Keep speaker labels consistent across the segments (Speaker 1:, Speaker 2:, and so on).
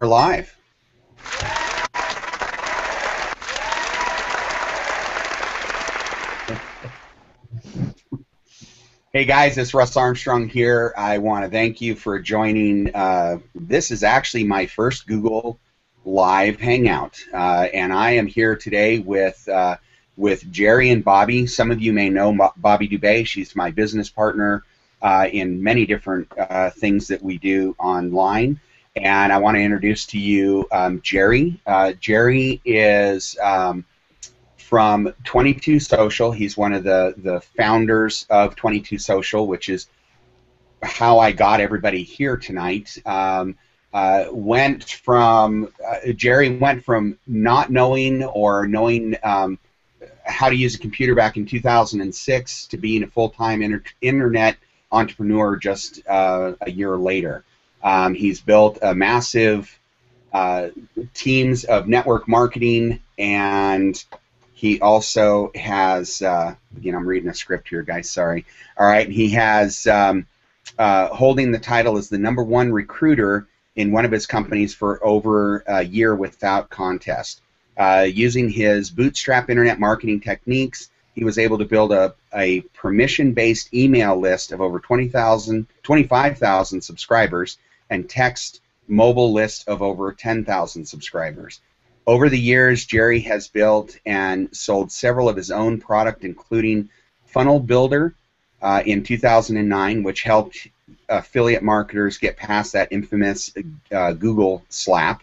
Speaker 1: Live. Hey guys, it's Russ Armstrong here. I want to thank you for joining. This is actually my first Google Live Hangout, and I am here today with Jerry and Bobby. Some of you may know Bobby Dubay. She's my business partner in many different things that we do online. And I want to introduce to you Jerry. Jerry is from 22 Social. He's one of the founders of 22 Social, which is how I got everybody here tonight. Jerry went from not knowing or knowing how to use a computer back in 2006 to being a full-time internet entrepreneur just a year later. He's built a massive teams of network marketing, and he also has, again, I'm reading a script here, guys, sorry. All right, he has holding the title as the #1 recruiter in one of his companies for over a year without contest. Using his bootstrap internet marketing techniques, he was able to build a permission-based email list of over 25,000 subscribers and text mobile list of over 10,000 subscribers. Over the years, Jerry has built and sold several of his own product, including Funnel Builder in 2009, which helped affiliate marketers get past that infamous Google slap,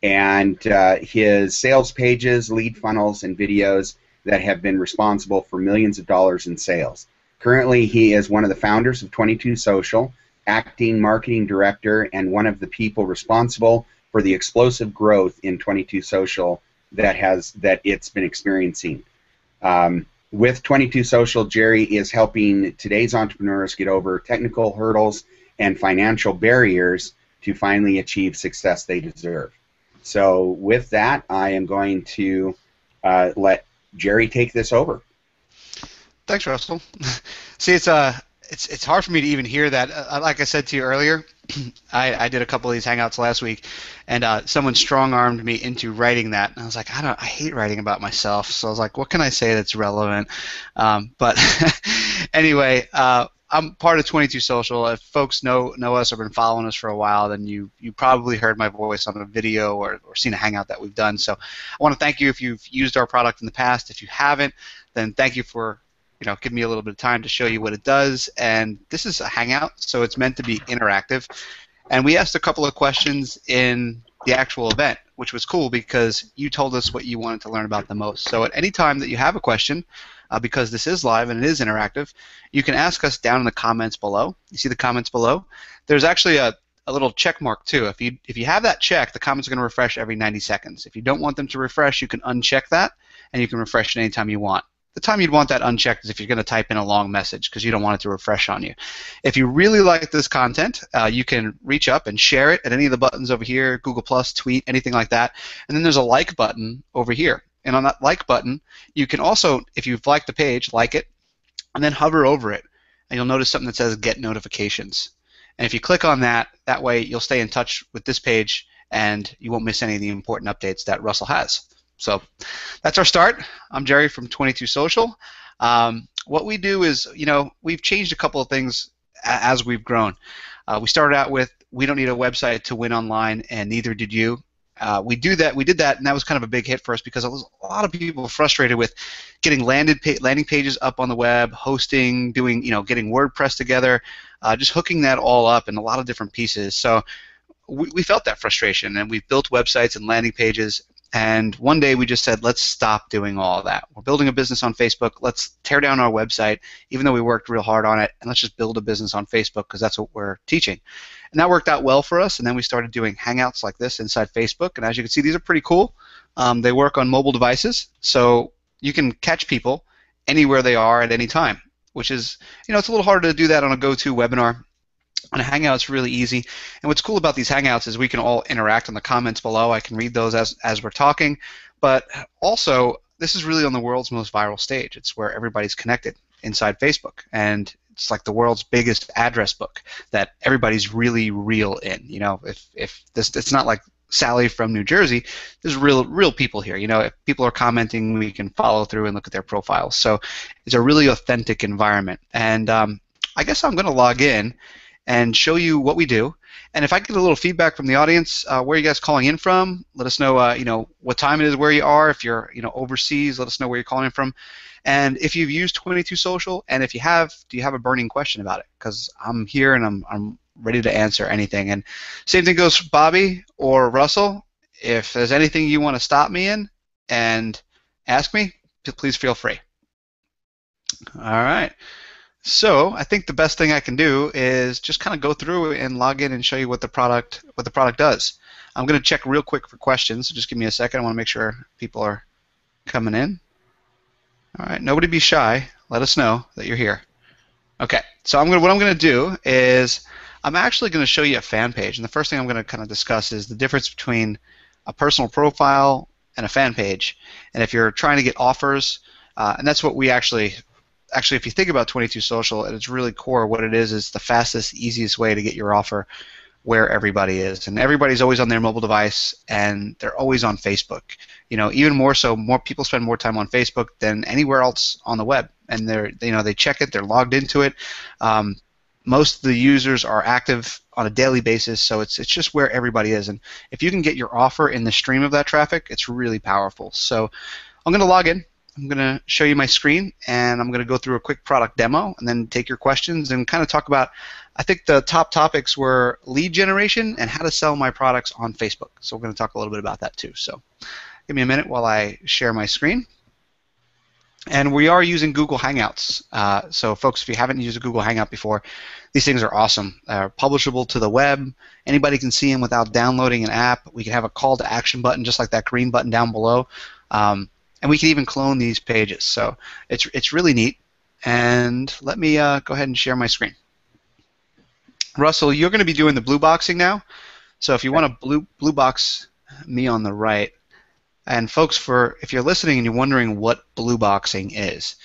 Speaker 1: and his sales pages, lead funnels, and videos that have been responsible for millions of dollars in sales. Currently, he is one of the founders of 22 Social, acting marketing director, and one of the people responsible for the explosive growth in 22 Social that it's been experiencing. With 22 Social, Jerry is helping today's entrepreneurs get over technical hurdles and financial barriers to finally achieve success they deserve. So with that, I am going to let Jerry take this over.
Speaker 2: Thanks, Russell. See, it's hard for me to even hear that. Like I said to you earlier, I did a couple of these Hangouts last week, and someone strong-armed me into writing that. And I was like, I hate writing about myself. So I was like, what can I say that's relevant? But anyway, I'm part of 22 Social. If folks know us or been following us for a while, then you probably heard my voice on a video or seen a Hangout that we've done. So I want to thank you if you've used our product in the past. If you haven't, then thank you for give me a little bit of time to show you what it does. And this is a Hangout, so it's meant to be interactive. And we asked a couple of questions in the actual event, which was cool because you told us what you wanted to learn about the most. So at any time that you have a question, because this is live and it is interactive, you can ask us down in the comments below. You see the comments below? There's actually a little check mark too. If you have that check, the comments are going to refresh every 90 seconds. If you don't want them to refresh, you can uncheck that, and you can refresh it anytime you want. The time you'd want that unchecked is if you're going to type in a long message because you don't want it to refresh on you. If you really like this content, you can reach up and share it at any of the buttons over here, Google+, tweet, anything like that. And then there's a like button over here. And on that like button, you can also, if you've liked the page, like it, and then hover over it. And you'll notice something that says Get Notifications. And if you click on that, that way you'll stay in touch with this page and you won't miss any of the important updates that Russell has. So that's our start. I'm Jerry from 22 Social. What we do is, we've changed a couple of things as we've grown. We started out with, we don't need a website to win online, and neither did you. We did that, and that was kind of a big hit for us because there was a lot of people frustrated with getting landing pages up on the web, hosting, doing, getting WordPress together, just hooking that all up in a lot of different pieces. So we felt that frustration, and we've built websites and landing pages. And one day we just said, let's stop doing all of that. We're building a business on Facebook. Let's tear down our website, even though we worked real hard on it, and let's just build a business on Facebook because that's what we're teaching. And that worked out well for us, and then we started doing Hangouts like this inside Facebook. And as you can see, these are pretty cool. They work on mobile devices, so you can catch people anywhere they are at any time, which is, it's a little harder to do that on a GoToWebinar. On a Hangout, it's really easy. And what's cool about these Hangouts is we can all interact in the comments below. I can read those as we're talking. But also, this is really on the world's most viral stage. It's where everybody's connected inside Facebook. And it's like the world's biggest address book that everybody's really real in. If this, it's not like Sally from New Jersey. There's real people here. If people are commenting, we can follow through and look at their profiles. So it's a really authentic environment. And I guess I'm going to log in and show you what we do. And if I get a little feedback from the audience, where are you guys calling in from? Let us know, what time it is where you are. If you're, overseas, let us know where you're calling in from. And if you've used 22 Social, and if you have, do you have a burning question about it? Because I'm here and I'm ready to answer anything. And same thing goes for Bobby or Russell. If there's anything you want to stop me in and ask me, please feel free. All right. So I think the best thing I can do is just kind of go through and log in and show you what the product does. I'm going to check real quick for questions, so just give me a second. I want to make sure people are coming in. All right, nobody be shy. Let us know that you're here. Okay, so what I'm going to do is I'm actually going to show you a fan page, and the first thing I'm going to kind of discuss is the difference between a personal profile and a fan page. And if you're trying to get offers, and that's what we actually, if you think about 22 Social, at its really core, what it is the fastest, easiest way to get your offer where everybody is. And everybody's always on their mobile device, and they're always on Facebook. Even more so, more people spend more time on Facebook than anywhere else on the web. And they check it, they're logged into it. Most of the users are active on a daily basis, so it's just where everybody is. And if you can get your offer in the stream of that traffic, it's really powerful. So I'm going to log in. I'm going to show you my screen, and I'm going to go through a quick product demo and then take your questions and kind of talk about, I think the top topics were lead generation and how to sell my products on Facebook. So we're going to talk a little bit about that too. So give me a minute while I share my screen. And we are using Google Hangouts. So folks, if you haven't used a Google Hangout before, these things are awesome. They're publishable to the web. Anybody can see them without downloading an app. We can have a call to action button just like that green button down below. And we can even clone these pages. So it's really neat. And let me go ahead and share my screen. Russell, you're going to be doing the blue boxing now. So if you want to blue box me on the right, and folks, if you're listening and you're wondering what blue boxing is,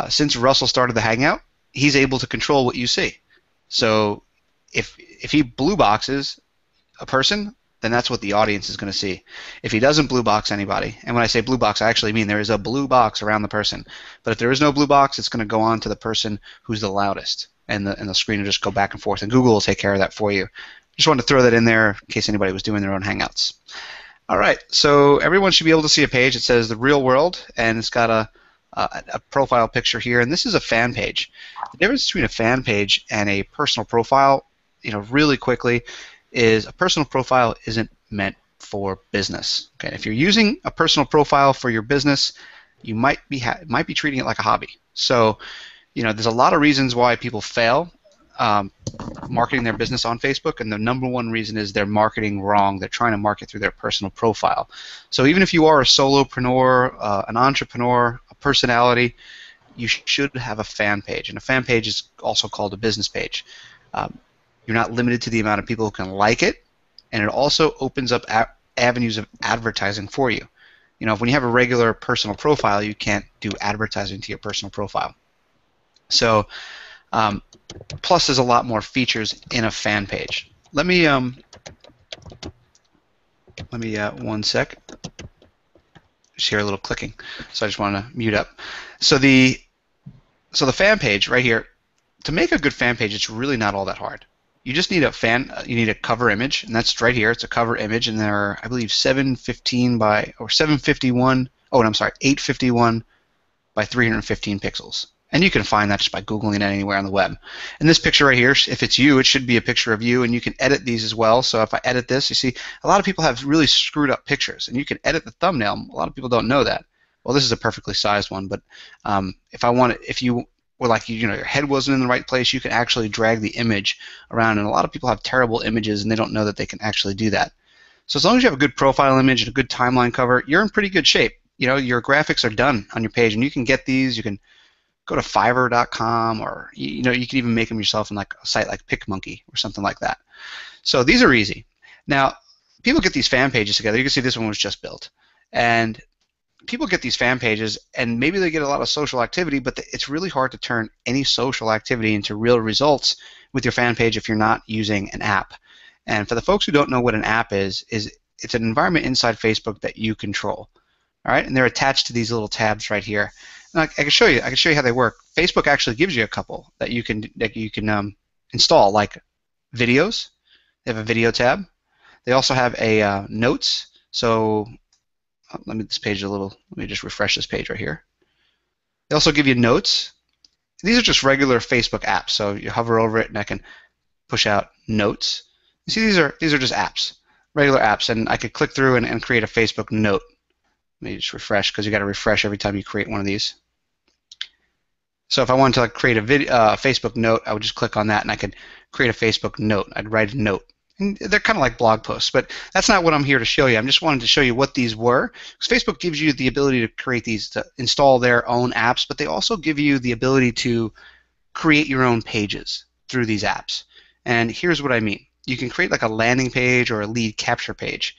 Speaker 2: since Russell started the Hangout, he's able to control what you see. So if he blue boxes a person, then that's what the audience is going to see. If he doesn't blue box anybody, and when I say blue box, I actually mean there is a blue box around the person. But if there is no blue box, it's going to go on to the person who's the loudest, and the screen will just go back and forth, and Google will take care of that for you. Just wanted to throw that in there in case anybody was doing their own Hangouts. All right, so everyone should be able to see a page. It says the real world, and it's got a profile picture here, and this is a fan page. The difference between a fan page and a personal profile, really quickly, is a personal profile isn't meant for business. Okay, if you're using a personal profile for your business, you might be treating it like a hobby. So, there's a lot of reasons why people fail marketing their business on Facebook, and the number one reason is they're marketing wrong. They're trying to market through their personal profile. So even if you are a solopreneur, an entrepreneur, a personality, you should have a fan page, and a fan page is also called a business page. You're not limited to the amount of people who can like it, and it also opens up avenues of advertising for you. When you have a regular personal profile, you can't do advertising to your personal profile. So, plus there's a lot more features in a fan page. Let me one sec. Just hear a little clicking, so I just want to mute up. So the fan page right here. To make a good fan page, it's really not all that hard. You just need you need a cover image, and that's right here. It's a cover image, and there are, I believe, 851 by 315 pixels. And you can find that just by Googling it anywhere on the web. And this picture right here, if it's you, it should be a picture of you, and you can edit these as well. So if I edit this, you see a lot of people have really screwed up pictures, and you can edit the thumbnail. A lot of people don't know that. Well, this is a perfectly sized one, but if you were like, your head wasn't in the right place, you can actually drag the image around, and a lot of people have terrible images, and they don't know that they can actually do that. So as long as you have a good profile image and a good timeline cover, you're in pretty good shape. Your graphics are done on your page, and you can get these. You can go to Fiverr.com, or you can even make them yourself in like a site like PicMonkey or something like that. So these are easy. Now, people get these fan pages together. You can see this one was just built, and people get these fan pages, and maybe they get a lot of social activity, but it's really hard to turn any social activity into real results with your fan page if you're not using an app. And for the folks who don't know what an app is it's an environment inside Facebook that you control. All right, and they're attached to these little tabs right here. And I can show you. I can show you how they work. Facebook actually gives you a couple that you can install, like videos. They have a video tab. They also have a notes. So let me just refresh this page right here. They also give you notes. These are just regular Facebook apps. So you hover over it, and I can push out notes. You see, these are just apps, regular apps, and I could click through and create a Facebook note. Let me just refresh, because you got to refresh every time you create one of these. So if I wanted to create a Facebook note, I would just click on that, and I could create a Facebook note. I'd write a note. And they're kind of like blog posts, but that's not what I'm here to show you. I'm just wanting to show you what these were. Because Facebook gives you the ability to create these, to install their own apps, but they also give you the ability to create your own pages through these apps. And here's what I mean. You can create like a landing page or a lead capture page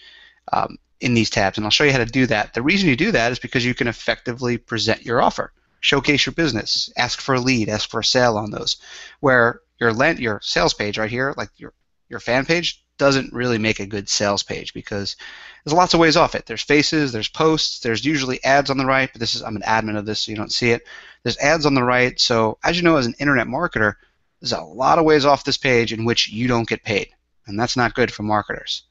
Speaker 2: in these tabs, and I'll show you how to do that. The reason you do that is because you can effectively present your offer, showcase your business, ask for a lead, ask for a sale on those. Where your sales page right here, like your fan page, doesn't really make a good sales page because there's lots of ways off it. There's faces, there's posts, there's usually ads on the right, but I'm an admin of this, so you don't see it. There's ads on the right, so as you know, as an internet marketer, there's a lot of ways off this page in which you don't get paid, and that's not good for marketers.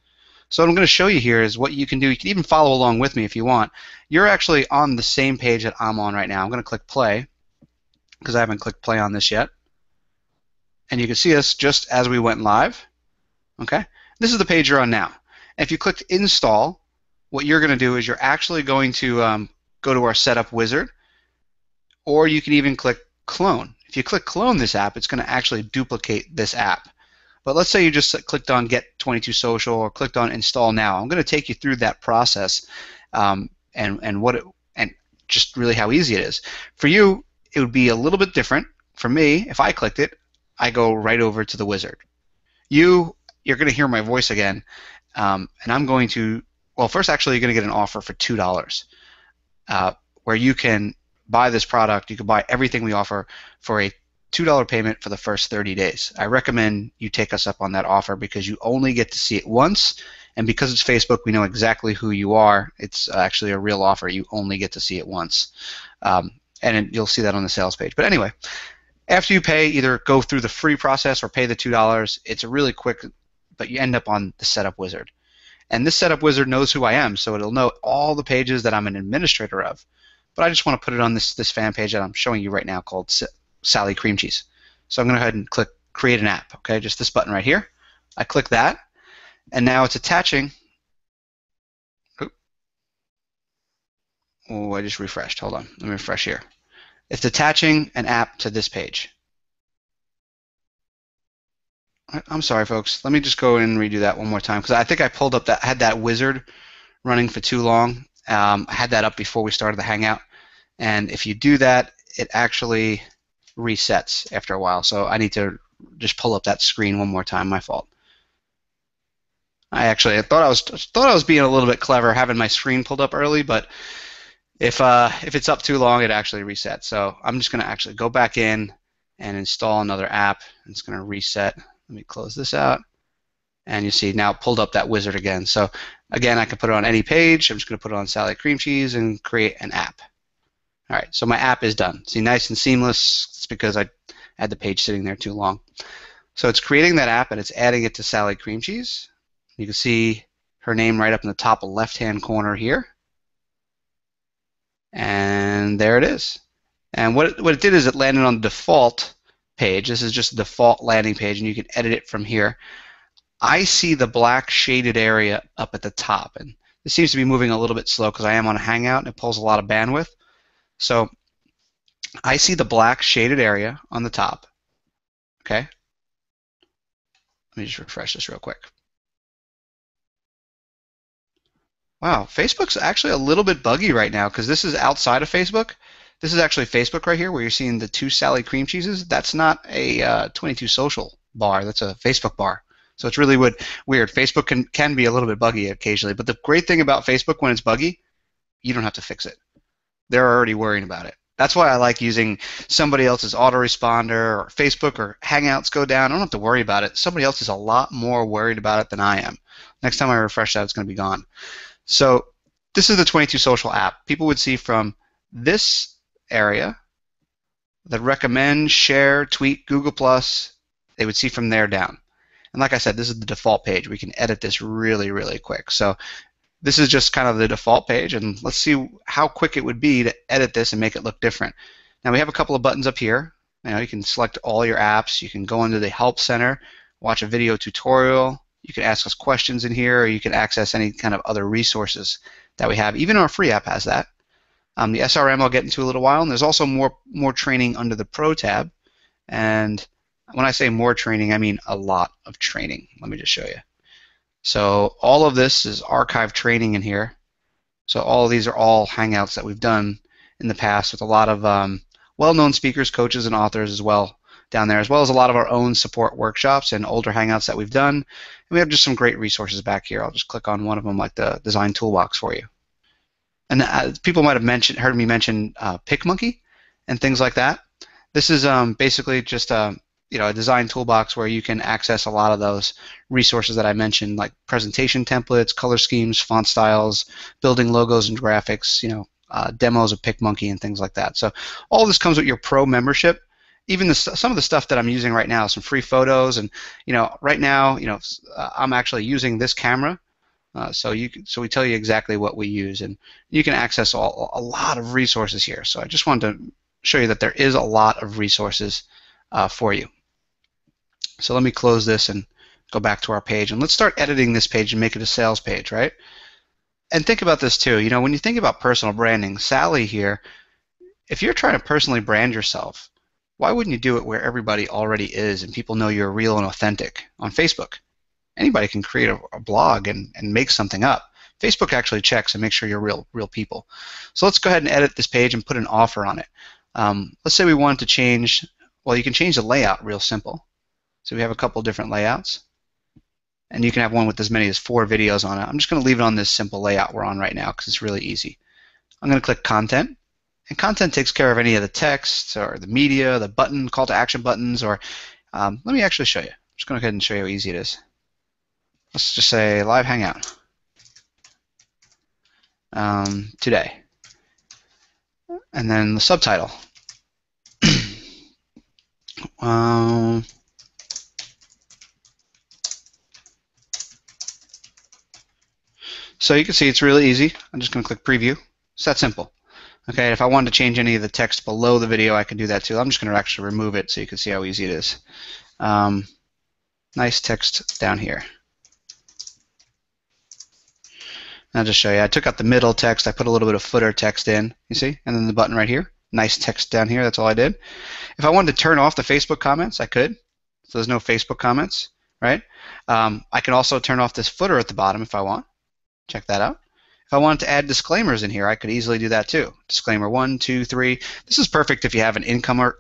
Speaker 2: So what I'm going to show you here is what you can do. You can even follow along with me if you want. You're actually on the same page that I'm on right now. I'm going to click play because I haven't clicked play on this yet. And you can see us just as we went live. Okay? This is the page you're on now. And if you click install, what you're going to do is you're actually going to go to our setup wizard, or you can even click clone. If you click clone this app, it's going to actually duplicate this app. But let's say you just clicked on Get 22 Social or clicked on Install Now. I'm going to take you through that process and just really how easy it is. For you, it would be a little bit different. For me, if I clicked it, I go right over to the wizard. You're going to hear my voice again, and I'm going to, well, first actually you're going to get an offer for $2 where you can buy this product. You can buy everything we offer for a $2 payment for the first 30 days. I recommend you take us up on that offer because you only get to see it once, and because it's Facebook, we know exactly who you are. It's actually a real offer. You only get to see it once, and you'll see that on the sales page. But anyway, after you pay, either go through the free process or pay the $2. It's a really quick, but you end up on the setup wizard. And this setup wizard knows who I am, so it'll know all the pages that I'm an administrator of. But I just want to put it on this fan page that I'm showing you right now called Sally Cream Cheese. So I'm going to go ahead and click Create an App. Okay, just this button right here. I click that, and now it's attaching. Oh, I just refreshed. Hold on. Let me refresh here. It's attaching an app to this page. I'm sorry, folks. Let me just go and redo that one more time because I think I pulled up that, had that wizard running for too long. I had that up before we started the Hangout, and if you do that, it actually resets after a while. So I need to just pull up that screen one more time. My fault. I thought I was being a little bit clever having my screen pulled up early, but if it's up too long, it actually resets. So I'm just going to actually go back in and install another app. It's going to reset. Let me close this out. And you see now it pulled up that wizard again. So again, I can put it on any page. I'm just going to put it on Sally Cream Cheese and create an app. All right, so my app is done. See, nice and seamless. It's because I had the page sitting there too long. So it's creating that app and it's adding it to Sally Cream Cheese. You can see her name right up in the top left-hand corner here. And there it is. And what it did is it landed on the default page. This is just a default landing page, and you can edit it from here. I see the black shaded area up at the top, and this seems to be moving a little bit slow because I am on a Hangout and it pulls a lot of bandwidth. So I see the black shaded area on the top. Okay. Let me just refresh this real quick. Wow, Facebook's actually a little bit buggy right now because this is outside of Facebook. This is actually Facebook right here where you're seeing the two Sally Cream Cheeses. That's not a 22 Social bar. That's a Facebook bar. So it's really weird. Facebook can be a little bit buggy occasionally, but the great thing about Facebook when it's buggy, you don't have to fix it. They're already worrying about it. That's why I like using somebody else's autoresponder or Facebook or Hangouts go down. I don't have to worry about it. Somebody else is a lot more worried about it than I am. Next time I refresh that, it's going to be gone. So this is the 22 Social app. People would see from this area, the recommend, share, tweet, Google+, they would see from there down. And like I said, this is the default page. We can edit this really, really quick. So this is just kind of the default page, and let's see how quick it would be to edit this and make it look different. Now we have a couple of buttons up here. You can select all your apps. You can go into the Help Center, watch a video tutorial. You can ask us questions in here, or you can access any kind of other resources that we have. Even our free app has that. The SRM I'll get into a little while, and there's also more training under the Pro tab. And when I say more training, I mean a lot of training. Let me just show you. So all of this is archived training in here. So all of these are all Hangouts that we've done in the past with a lot of well-known speakers, coaches, and authors as well down there, as well as a lot of our own support workshops and older Hangouts that we've done. And we have just some great resources back here. I'll just click on one of them, like the Design Toolbox for you. And people might have heard me mention PicMonkey and things like that. This is basically just a design toolbox where you can access a lot of those resources that I mentioned, like presentation templates, color schemes, font styles, building logos and graphics, demos of PicMonkey and things like that. So all this comes with your Pro membership. Even some of the stuff that I'm using right now, some free photos, and right now, I'm actually using this camera. So we tell you exactly what we use, and you can access a lot of resources here. So I just wanted to show you that there is a lot of resources for you. So let me close this and go back to our page, and let's start editing this page and make it a sales page, right? And think about this too. When you think about personal branding, Sally here, if you're trying to personally brand yourself, why wouldn't you do it where everybody already is and people know you're real and authentic? On Facebook, anybody can create a blog and make something up. Facebook actually checks and makes sure you're real people. So let's go ahead and edit this page and put an offer on it. Let's say we wanted to change, well, you can change the layout real simple. So we have a couple different layouts, and you can have one with as many as 4 videos on it. I'm just going to leave it on this simple layout we're on right now because it's really easy. I'm going to click Content, and Content takes care of any of the text or the media, the button, call to action buttons, or let me actually show you. I'm just going to go ahead and show you how easy it is. Let's just say Live Hangout today, and then the subtitle. So you can see it's really easy. I'm just going to click Preview. It's that simple. Okay, if I wanted to change any of the text below the video, I can do that too. I'm just going to actually remove it so you can see how easy it is. Nice text down here. I'll just show you. I took out the middle text. I put a little bit of footer text in, you see? And then the button right here. Nice text down here. That's all I did. If I wanted to turn off the Facebook comments, I could. So there's no Facebook comments, right? I can also turn off this footer at the bottom if I want. Check that out. If I wanted to add disclaimers in here, I could easily do that too. Disclaimer 1, 2, 3. This is perfect if you have an income or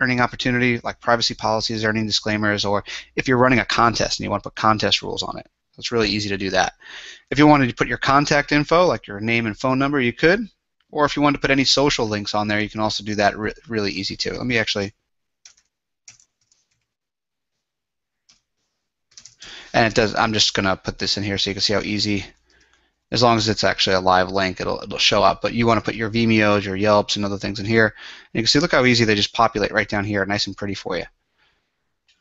Speaker 2: earning opportunity, like privacy policies, earning disclaimers, or if you're running a contest and you want to put contest rules on it. So it's really easy to do that. If you wanted to put your contact info, like your name and phone number, you could. Or if you wanted to put any social links on there, you can also do that really easy too. Let me actually... And it does. I'm just going to put this in here so you can see how easy. As long as it's actually a live link, it'll show up. But you want to put your Vimeos, your Yelps, and other things in here. And you can see, look how easy they just populate right down here, nice and pretty for you.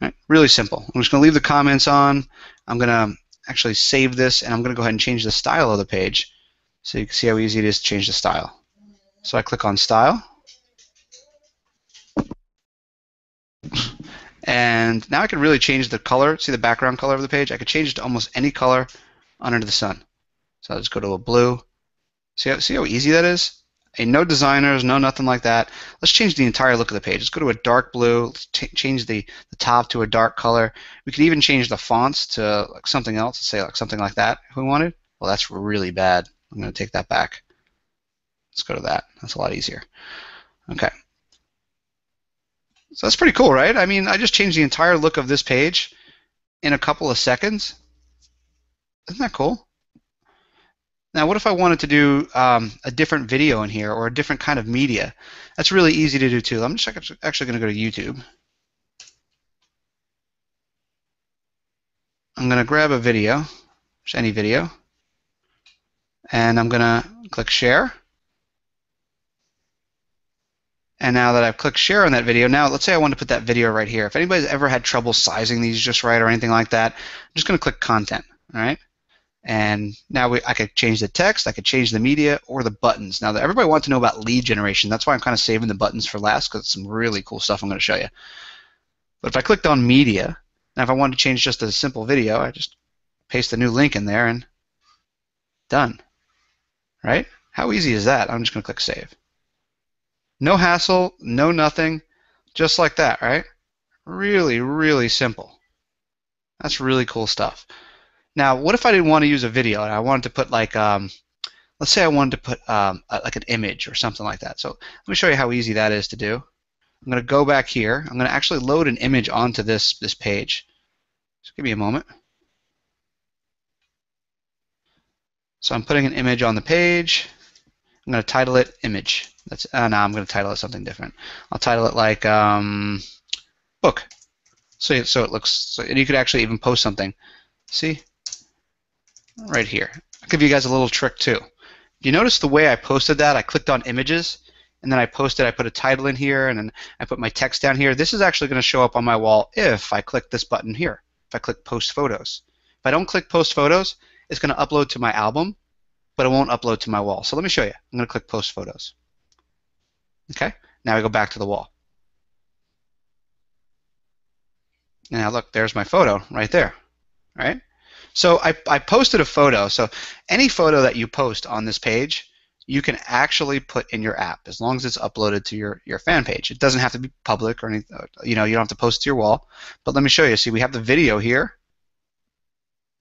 Speaker 2: Right? Really simple. I'm just going to leave the comments on. I'm going to actually save this, and I'm going to go ahead and change the style of the page so you can see how easy it is to change the style. So I click on Style. And now I can really change the color. See the background color of the page? I could change it to almost any color under the sun. So I'll just go to a blue. See how easy that is? And no designers, no nothing like that. Let's change the entire look of the page. Let's go to a dark blue. Let's change the top to a dark color. We could even change the fonts to like something else. Let's say like something like that if we wanted. Well, that's really bad. I'm going to take that back. Let's go to that. That's a lot easier. Okay. So that's pretty cool, right? I mean, I just changed the entire look of this page in a couple of seconds. Isn't that cool? Now, what if I wanted to do a different video in here or a different kind of media? That's really easy to do too. I'm just actually going to go to YouTube. I'm going to grab a video, just any video, and I'm going to click share. And now that I've clicked share on that video, now let's say I want to put that video right here. If anybody's ever had trouble sizing these just right or anything like that, I'm just going to click content, all right? And now I could change the text, I could change the media, or the buttons. Now, everybody wants to know about lead generation. That's why I'm kind of saving the buttons for last, because it's some really cool stuff I'm going to show you. But if I clicked on media, now if I wanted to change just a simple video, I just paste the new link in there and done, right? How easy is that? I'm just going to click save. No hassle, no nothing, just like that, right? Really, really simple. That's really cool stuff. Now, what if I didn't want to use a video and I wanted to put like, let's say I wanted to put like an image or something like that. So let me show you how easy that is to do. I'm going to go back here. I'm going to actually load an image onto this page. Just give me a moment. So I'm putting an image on the page. I'm going to title it image. That's no, I'm going to title it something different. I'll title it like book. So it looks, and you could actually even post something. See? Right here. I'll give you guys a little trick too. You notice the way I posted that? I clicked on images, and then I put a title in here, and then I put my text down here. This is actually going to show up on my wall if I click this button here, if I click post photos. If I don't click post photos, it's going to upload to my album, but it won't upload to my wall. So let me show you. I'm going to click post photos. Okay, now I go back to the wall. And now look, there's my photo right there, right? So I posted a photo. So any photo that you post on this page, you can actually put in your app as long as it's uploaded to your fan page. It doesn't have to be public or anything. You know, you don't have to post it to your wall. But let me show you. See, we have the video here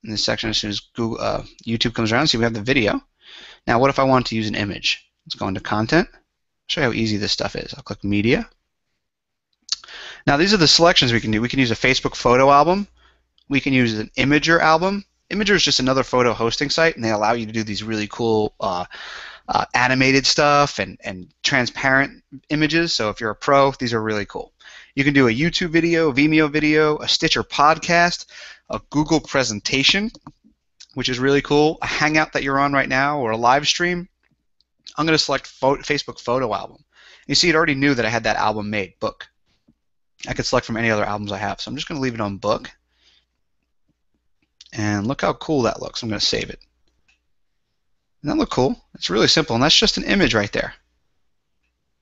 Speaker 2: in this section. As soon as YouTube comes around, see, we have the video. Now, what if I want to use an image? Let's go into content. I'll show you how easy this stuff is. I'll click media. Now, these are the selections we can do. We can use a Facebook photo album. We can use an Imager album. Imager is just another photo hosting site, and they allow you to do these really cool animated stuff and transparent images. So if you're a pro, these are really cool. You can do a YouTube video, Vimeo video, a Stitcher podcast, a Google presentation, which is really cool, a Hangout that you're on right now, or a live stream. I'm going to select Facebook photo album. You see, it already knew that I had that album made, book. I could select from any other albums I have. So I'm just going to leave it on book. And look how cool that looks. I'm going to save it. Doesn't that look cool? It's really simple, and that's just an image right there.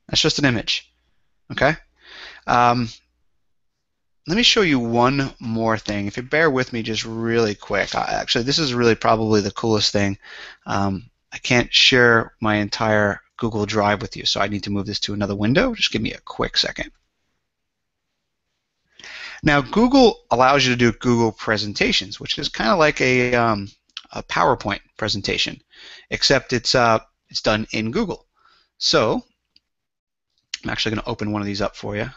Speaker 2: That's just an image. Okay? Let me show you one more thing. If you bear with me just really quick. Actually, this is really probably the coolest thing. I can't share my entire Google Drive with you, so I need to move this to another window. Just give me a quick second. Now, Google allows you to do Google presentations, which is kind of like a PowerPoint presentation, except it's done in Google. So I'm actually going to open one of these up for you,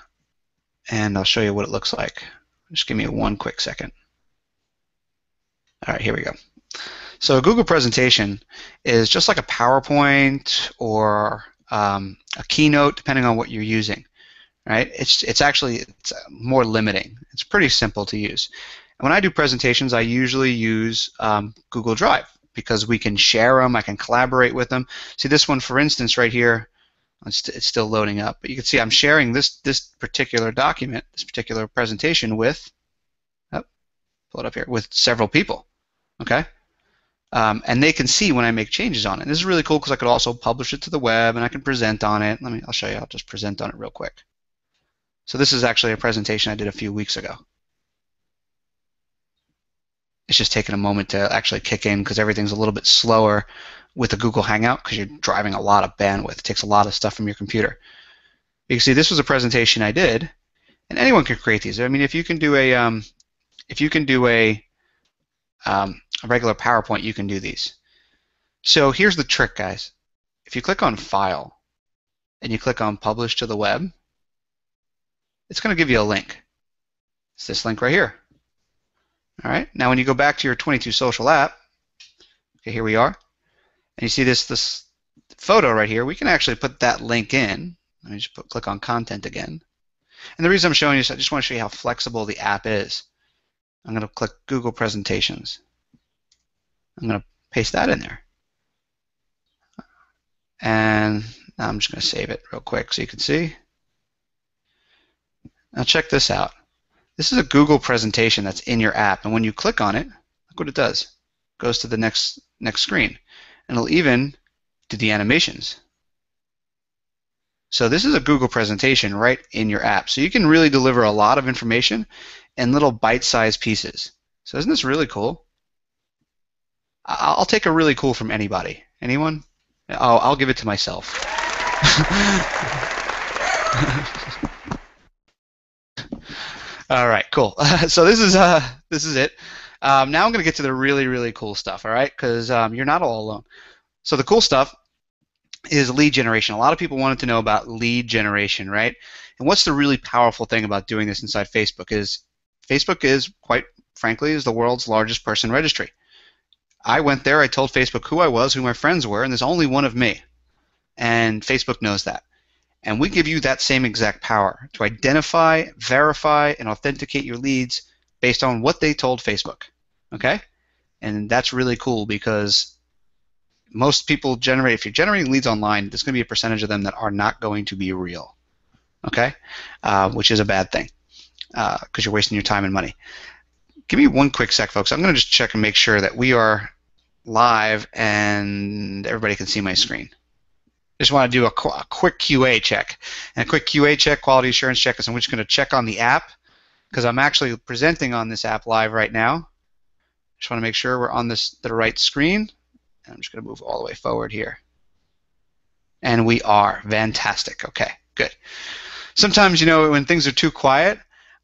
Speaker 2: and I'll show you what it looks like. Just give me one quick second. All right, here we go. So a Google presentation is just like a PowerPoint or a Keynote, depending on what you're using. Right? It's actually more limiting. It's pretty simple to use. And when I do presentations, I usually use Google Drive because we can share them. I can collaborate with them. See this one, for instance, right here. It's still loading up, but you can see I'm sharing this particular document, this particular presentation with, pull it up here, with several people. Okay. And they can see when I make changes on it. This is really cool because I could also publish it to the web and I can present on it. I'll show you. I'll just present on it real quick. So this is actually a presentation I did a few weeks ago. It's just taking a moment to actually kick in because everything's a little bit slower with the Google Hangout because you're driving a lot of bandwidth. It takes a lot of stuff from your computer. You can see this was a presentation I did, and anyone can create these. I mean, if you can do a regular PowerPoint, you can do these. So here's the trick, guys. If you click on File and you click on Publish to the Web, it's going to give you a link. It's this link right here. All right. Now, when you go back to your 22 Social app, okay, here we are. And you see this photo right here. We can actually put that link in. Let me just click on content again. And the reason I'm showing you is I just want to show you how flexible the app is. I'm going to click Google Presentations. I'm going to paste that in there. And now I'm just going to save it real quick so you can see. Now check this out. This is a Google presentation that's in your app, and when you click on it, look what it does. It goes to the next screen, and it'll even do the animations. So this is a Google presentation right in your app. So you can really deliver a lot of information in little bite-sized pieces. So isn't this really cool? I'll take a really cool from anybody. Anyone? Oh, I'll give it to myself. All right, cool. So this is it. Now I'm going to get to the really, really cool stuff, all right? Because you're not all alone. So the cool stuff is lead generation. A lot of people wanted to know about lead generation, right? And what's the really powerful thing about doing this inside Facebook is, quite frankly, is the world's largest person registry. I went there, I told Facebook who I was, who my friends were, and there's only one of me. And Facebook knows that. And we give you that same exact power to identify, verify, and authenticate your leads based on what they told Facebook. Okay? And that's really cool because most people generate, if you're generating leads online, there's going to be a percentage of them that are not going to be real. Okay? Which is a bad thing because you're wasting your time and money. Give me one quick sec, folks. I'm going to just check and make sure that we are live and everybody can see my screen. Just want to do a quick QA check. And a quick QA check, quality assurance check, is I'm just going to check on the app because I'm actually presenting on this app live right now. Just want to make sure we're on the right screen. And I'm just going to move all the way forward here. And we are. Fantastic. Okay, good. Sometimes, you know, when things are too quiet,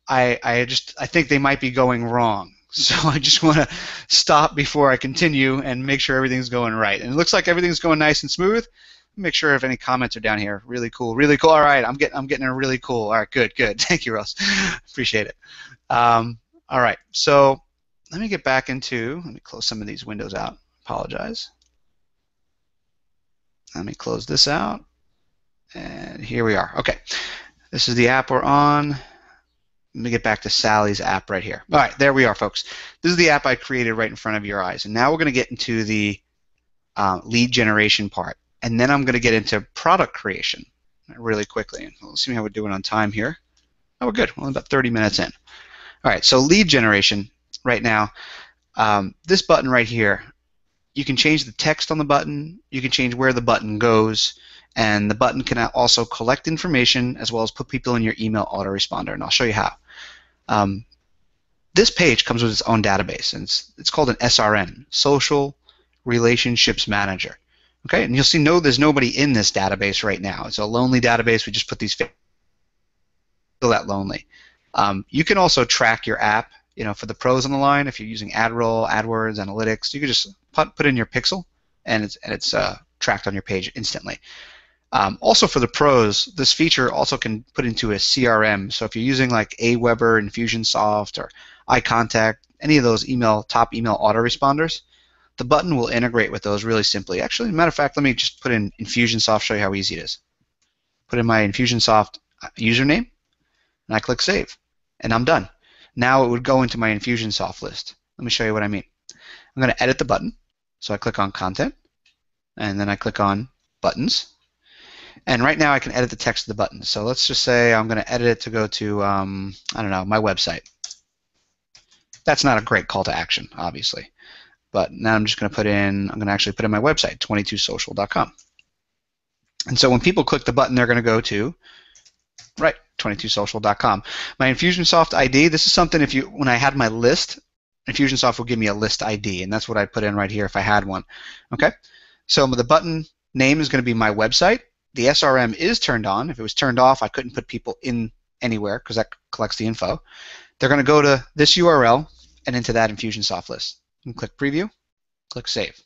Speaker 2: I think they might be going wrong. So I just want to stop before I continue and make sure everything's going right. And it looks like everything's going nice and smooth. Make sure if any comments are down here. Really cool, really cool. All right, I'm getting a really cool. All right, good. Thank you, Russ. Appreciate it. All right, so let me get back into. Let me close some of these windows out. Apologize. Let me close this out, and here we are. Okay, this is the app we're on. Let me get back to Sally's app right here. All right, there we are, folks. This is the app I created right in front of your eyes, and now we're going to get into the lead generation part. And then I'm going to get into product creation really quickly. Let's see how we're doing on time here. Oh, we're good. We're only about 30 minutes in. All right, so lead generation right now. This button right here, you can change the text on the button. You can change where the button goes. And the button can also collect information as well as put people in your email autoresponder. And I'll show you how. This page comes with its own database. And it's called an SRM, Social Relationships Manager. Okay, and you'll see there's nobody in this database right now. It's a lonely database. We just put these feel that lonely. You can also track your app, you know, for the pros on the line. If you're using AdRoll, AdWords, Analytics, you can just put in your pixel, and it's tracked on your page instantly. Also for the pros, this feature also can put into a CRM. So if you're using like Aweber, Infusionsoft, or iContact, any of those top email autoresponders, the button will integrate with those really simply. Actually, as a matter of fact, let me just put in Infusionsoft, show you how easy it is. Put in my Infusionsoft username, and I click Save, and I'm done. Now it would go into my Infusionsoft list. Let me show you what I mean. I'm going to edit the button, so I click on Content, and then I click on Buttons. And right now I can edit the text of the button. So let's just say I'm going to edit it to go to, I don't know, my website. That's not a great call to action, obviously. But now I'm just going to I'm going to actually put in my website, 22social.com. And so when people click the button, they're going to go to, right, 22social.com. My Infusionsoft ID, this is something when I had my list, Infusionsoft will give me a list ID, and that's what I put in right here if I had one. Okay? So the button name is going to be my website. The SRM is turned on. If it was turned off, I couldn't put people in anywhere because that collects the info. They're going to go to this URL and into that Infusionsoft list. And click Preview, click Save.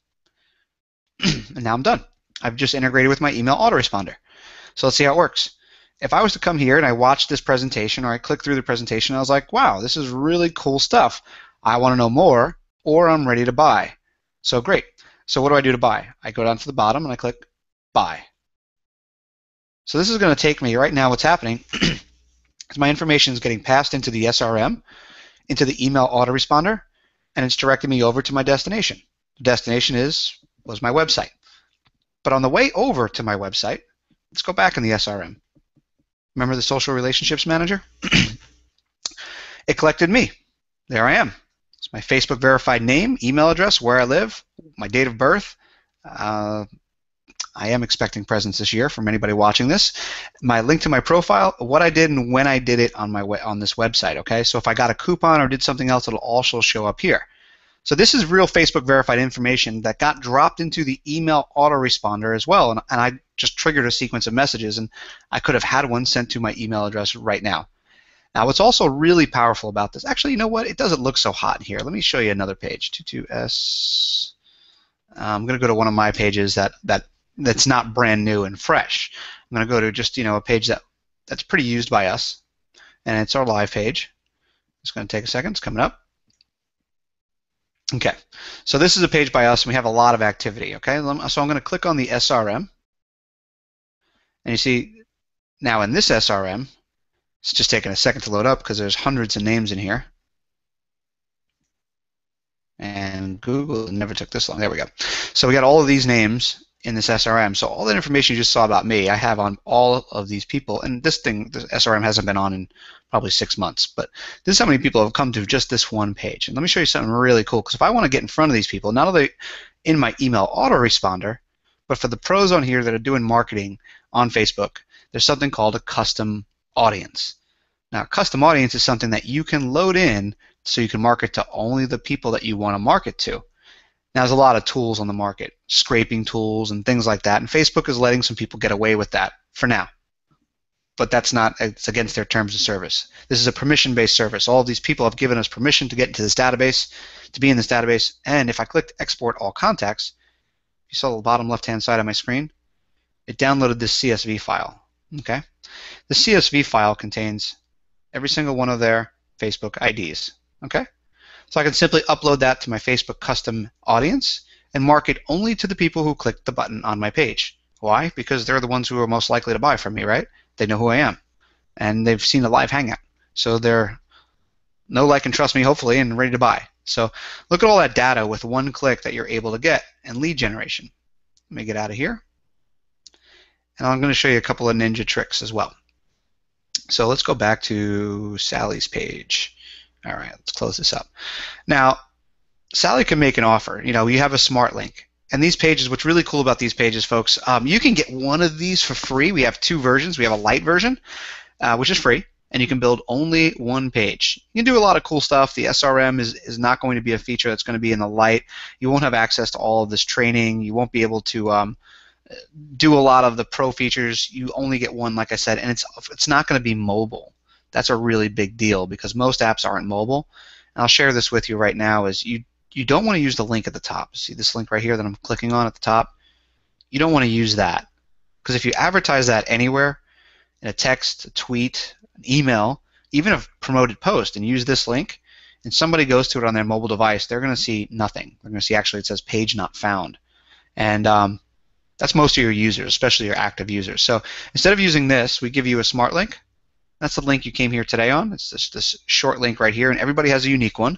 Speaker 2: And now I'm done. I've just integrated with my email autoresponder. So let's see how it works. If I was to come here and I watched this presentation, or I click through the presentation, I was like, wow, this is really cool stuff. I want to know more, or I'm ready to buy. So great. So what do I do to buy? I go down to the bottom and I click buy. So this is going to take me right now. What's happening is my information is getting passed into the SRM, into the email autoresponder, and it's directing me over to my destination. The destination was my website. But on the way over to my website, let's go back in the SRM. Remember the social relationships manager? It collected me. There I am. It's my Facebook verified name, email address, where I live, my date of birth. I am expecting presents this year from anybody watching this. My link to my profile, what I did and when I did it on this website. Okay, so if I got a coupon or did something else, it'll also show up here. So this is real Facebook verified information that got dropped into the email autoresponder as well, and I just triggered a sequence of messages, and I could have had one sent to my email address right now. Now, what's also really powerful about this, actually, you know what? It doesn't look so hot here. Let me show you another page. 22S. I'm going to go to one of my pages that's not brand new and fresh. I'm going to go to just a page that's pretty used by us, and it's our live page. It's going to take a second. It's coming up. Okay, so this is a page by us, and we have a lot of activity. Okay, so I'm going to click on the SRM, and you see now in this SRM, it's just taking a second to load up because there's hundreds of names in here. And Google never took this long. There we go. So we got all of these names in this SRM. So all that information you just saw about me, I have on all of these people. And this SRM hasn't been on in probably 6 months. But this is how many people have come to just this one page. And let me show you something really cool. Because if I want to get in front of these people, not only in my email autoresponder, but for the pros on here that are doing marketing on Facebook, there's something called a custom audience. Now, custom audience is something that you can load in so you can market to only the people that you want to market to. Now, there's a lot of tools on the market, scraping tools and things like that, and Facebook is letting some people get away with that for now. But it's against their terms of service. This is a permission-based service. All of these people have given us permission to get into this database, to be in this database, and if I clicked export all contacts, you saw the bottom left-hand side of my screen, it downloaded this CSV file. Okay, the CSV file contains every single one of their Facebook IDs. Okay, so I can simply upload that to my Facebook custom audience and market only to the people who clicked the button on my page. Why? Because they're the ones who are most likely to buy from me, right? They know who I am, and they've seen a live hangout, so they're know, like, and trust me, hopefully, and ready to buy. So look at all that data with one click that you're able to get, and lead generation. Let me get out of here, and I'm going to show you a couple of ninja tricks as well. So let's go back to Sally's page. All right, let's close this up. Now, Sally can make an offer. You have a smart link. And these pages, what's really cool about these pages, folks, you can get one of these for free. We have two versions. We have a light version, which is free, and you can build only one page. You can do a lot of cool stuff. The SRM is not going to be a feature that's going to be in the light. You won't have access to all of this training. You won't be able to do a lot of the pro features. You only get one, like I said, and it's not going to be mobile. That's a really big deal because most apps aren't mobile. And I'll share this with you right now. You don't want to use the link at the top. See this link right here that I'm clicking on at the top? You don't want to use that because if you advertise that anywhere, in a text, a tweet, an email, even a promoted post, and use this link, and somebody goes to it on their mobile device, they're going to see nothing. They're going to see actually it says page not found. And that's most of your users, especially your active users. So instead of using this, we give you a smart link. That's the link you came here today on. It's this short link right here, and everybody has a unique one.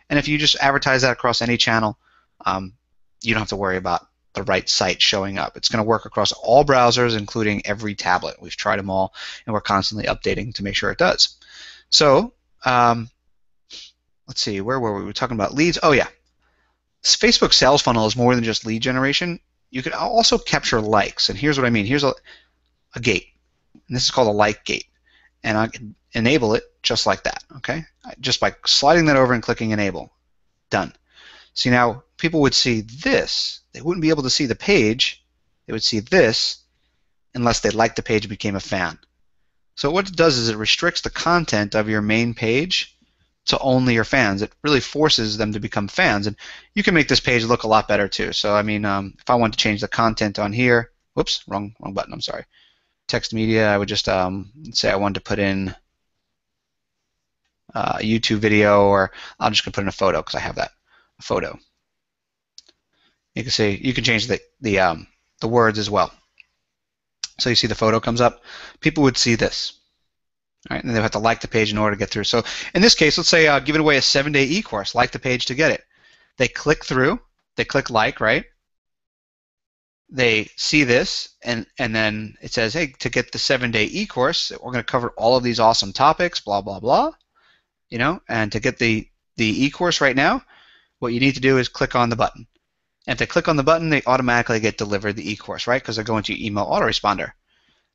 Speaker 2: And if you just advertise that across any channel, you don't have to worry about the right site showing up. It's going to work across all browsers, including every tablet. We've tried them all, and we're constantly updating to make sure it does. So let's see, where were we? We were talking about leads. Oh, yeah. This Facebook sales funnel is more than just lead generation. You can also capture likes, and here's what I mean. Here's a gate, and this is called a like gate, and I can enable it just like that, okay? Just by sliding that over and clicking enable. Done. See, now people would see this. They wouldn't be able to see the page. They would see this unless they liked the page and became a fan. So what it does is it restricts the content of your main page to only your fans. It really forces them to become fans, and you can make this page look a lot better too. So I mean, if I want to change the content on here, whoops, wrong button, I'm sorry. Text media, I would just say I wanted to put in a YouTube video, or I'm just going to put in a photo because I have that, a photo. You can see you can change the words as well. So you see the photo comes up. People would see this. All right, and they have to like the page in order to get through. So in this case, let's say giving away a 7-day e-course, like the page to get it. They click through, they click like, right? They see this, and then it says, hey, to get the 7-day e-course, we're going to cover all of these awesome topics, blah, blah, blah, you know, and to get the e-course right now, what you need to do is click on the button. And if they click on the button, they automatically get delivered the e-course, right? Because they're going to your email autoresponder.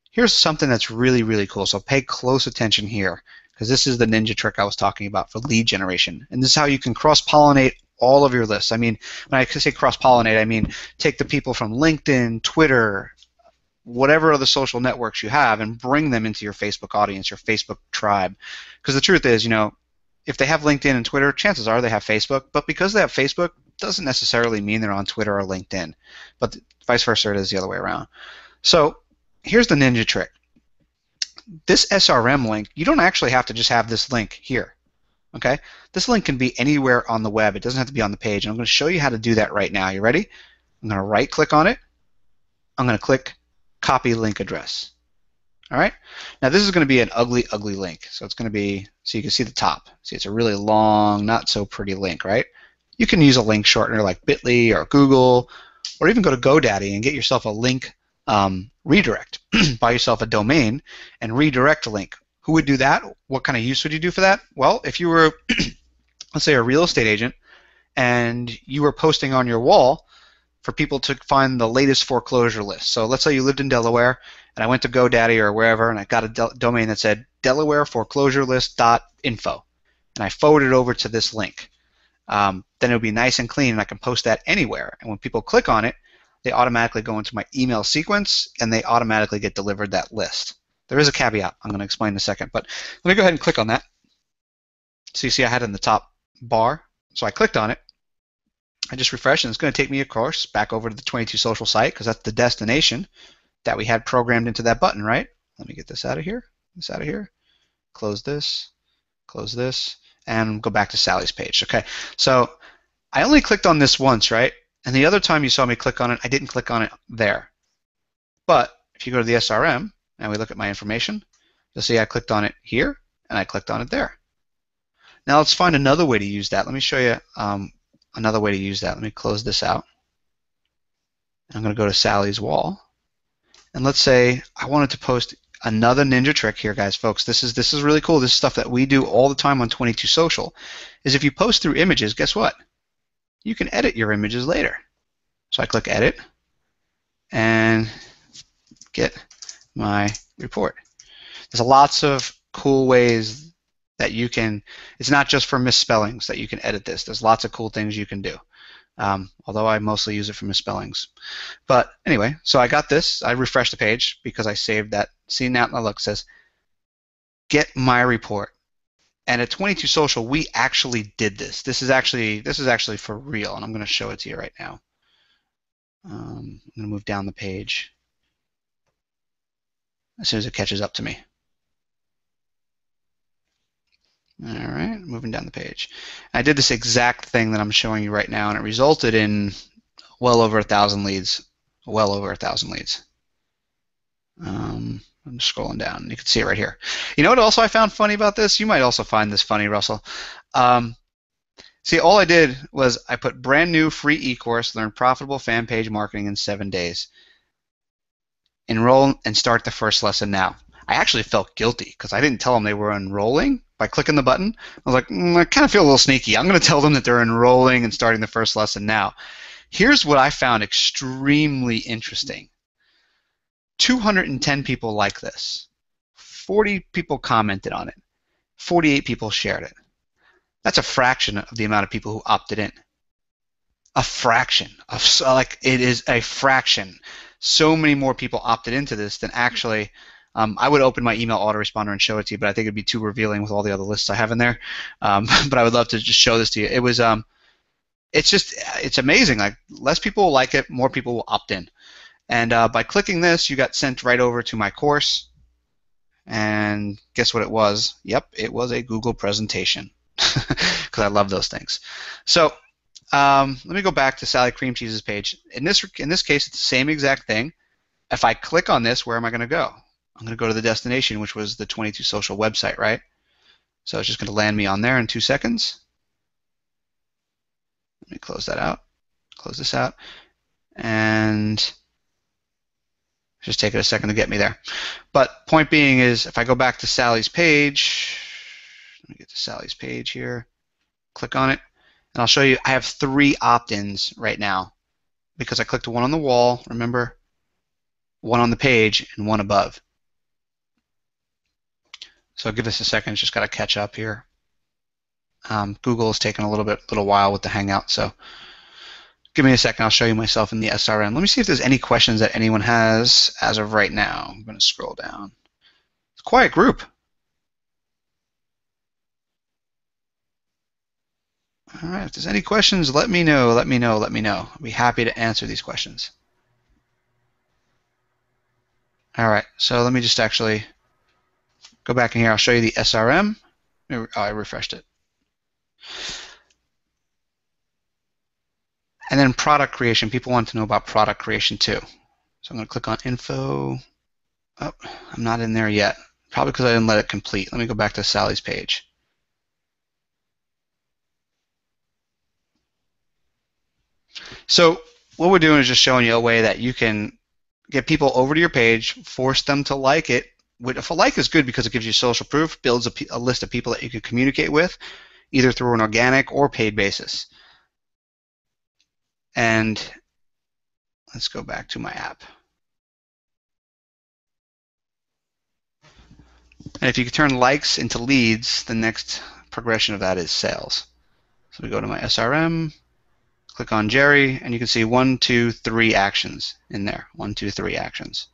Speaker 2: Here's something that's really, really cool. So pay close attention here, because this is the ninja trick I was talking about for lead generation. And this is how you can cross-pollinate all of your lists. I mean, when I say cross-pollinate, I mean take the people from LinkedIn, Twitter, whatever other social networks you have, and bring them into your Facebook audience, your Facebook tribe. Because the truth is, you know, if they have LinkedIn and Twitter, chances are they have Facebook. But because they have Facebook, doesn't necessarily mean they're on Twitter or LinkedIn. But vice versa, it is the other way around. So here's the ninja trick. This SRM link, you don't actually have to just have this link here. Okay? This link can be anywhere on the web. It doesn't have to be on the page. And I'm going to show you how to do that right now. You ready? I'm going to right-click on it. I'm going to click Copy Link Address. All right? Now this is going to be an ugly, ugly link. So it's going to be, so you can see the top. See, it's a really long, not so pretty link, right? You can use a link shortener like Bitly or Google, or even go to GoDaddy and get yourself a link redirect. Buy yourself a domain and redirect a link. Who would do that? What kind of use would you do for that? Well, if you were, let's say, a real estate agent and you were posting on your wall for people to find the latest foreclosure list. So let's say you lived in Delaware and I went to GoDaddy or wherever and I got a domain that said delawareforeclosurelist.info, and I forwarded it over to this link. Then it would be nice and clean and I can post that anywhere. And when people click on it, they automatically go into my email sequence and they automatically get delivered that list. There is a caveat I'm going to explain in a second, but let me go ahead and click on that. So you see I had it in the top bar. So I clicked on it. I just refreshed and it's going to take me, of course, back over to the 22 Social site because that's the destination that we had programmed into that button, right? Let me get this out of here. This out of here. Close this, and go back to Sally's page. Okay, so I only clicked on this once, right? And the other time you saw me click on it, I didn't click on it there. But if you go to the SRM and we look at my information, you'll see I clicked on it here and I clicked on it there. Now let's find another way to use that. Let me show you another way to use that. Let me close this out. I'm going to go to Sally's wall. And let's say I wanted to post another ninja trick here, guys, folks. This is really cool. This is stuff that we do all the time on 22 Social. Is if you post through images, guess what? You can edit your images later. So I click Edit and get my report. There's lots of cool ways that you can, it's not just for misspellings that you can edit this. There's lots of cool things you can do. Although I mostly use it for misspellings. But anyway, so I got this. I refreshed the page because I saved that. See now, look, it says, get my report. And at 22 Social, we actually did this. This is actually for real, and I'm going to show it to you right now. I'm going to move down the page as soon as it catches up to me. All right, moving down the page. I did this exact thing that I'm showing you right now, and it resulted in well over 1,000 leads. Well over 1,000 leads. I'm scrolling down. You can see it right here. You know what also I found funny about this? You might also find this funny, Russell. See, all I did was I put brand new free e-course, learn profitable fan page marketing in 7 days. Enroll and start the first lesson now. I actually felt guilty because I didn't tell them they were enrolling by clicking the button. I was like, I kind of feel a little sneaky. I'm going to tell them that they're enrolling and starting the first lesson now. Here's what I found extremely interesting. 210 people like this. 40 people commented on it. 48 people shared it. That's a fraction of the amount of people who opted in. A fraction. It is a fraction. So many more people opted into this than actually. I would open my email autoresponder and show it to you, but I think it'd be too revealing with all the other lists I have in there. But I would love to just show this to you. It was, it's amazing. Like less people will like it, more people will opt in. And by clicking this, you got sent right over to my course. And guess what it was? Yep, it was a Google presentation because I love those things. So Let me go back to Sally Cream Cheese's page. In this case, it's the same exact thing. If I click on this, where am I going to go? I'm going to go to the destination, which was the 22 Social website, right? So it's just going to land me on there in 2 seconds. Let me close that out. Close this out. And just take it a second to get me there. But point being is, if I go back to Sally's page, let me get to Sally's page here, click on it, and I'll show you I have 3 opt-ins right now because I clicked one on the wall, remember, one on the page, and one above. So give this a second, it's just got to catch up here. Google is taking a little while with the Hangout, so give me a second, I'll show you myself in the SRM. Let me see if there's any questions that anyone has as of right now. I'm going to scroll down. It's a quiet group. All right, if there's any questions, let me know, let me know, let me know. I'll be happy to answer these questions. All right, so let me just actually go back in here. I'll show you the SRM. Oh, I refreshed it. And then product creation. People want to know about product creation too. So I'm going to click on info. Oh, I'm not in there yet. Probably because I didn't let it complete. Let me go back to Sally's page. So what we're doing is just showing you a way that you can get people over to your page, force them to like it. If a like is good because it gives you social proof, builds a list of people that you can communicate with, either through an organic or paid basis. And let's go back to my app. And if you could turn likes into leads, the next progression of that is sales. So we go to my SRM, click on Jerry, and you can see 1, 2, 3 actions in there. 1, 2, 3 actions.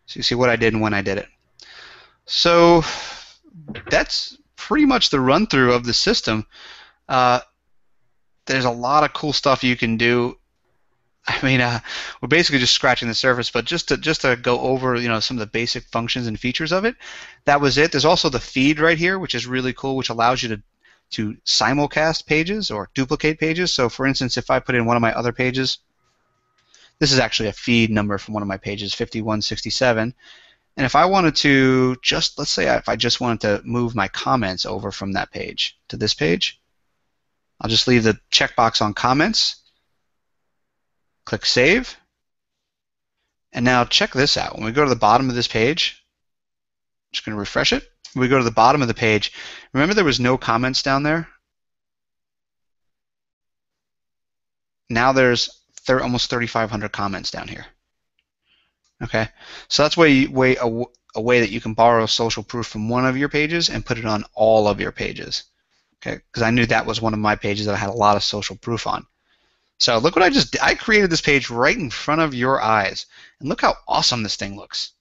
Speaker 2: So you see what I did and when I did it. So that's pretty much the run through of the system. There's a lot of cool stuff you can do. I mean, we're basically just scratching the surface, but just to go over, some of the basic functions and features of it, that was it. There's also the feed right here, which is really cool, which allows you to simulcast pages or duplicate pages. So, for instance, if I put in one of my other pages, this is actually a feed number from one of my pages, 5167. And if I wanted to let's say if I just wanted to move my comments over from that page to this page, I'll just leave the checkbox on comments, click Save, and now check this out. When we go to the bottom of this page, I'm just going to refresh it. When we go to the bottom of the page, remember there was no comments down there? Now there's almost 3,500 comments down here. Okay, so that's a way that you can borrow social proof from one of your pages and put it on all of your pages. Okay, because I knew that was one of my pages that I had a lot of social proof on. So look what I just did. I created this page right in front of your eyes, and look how awesome this thing looks.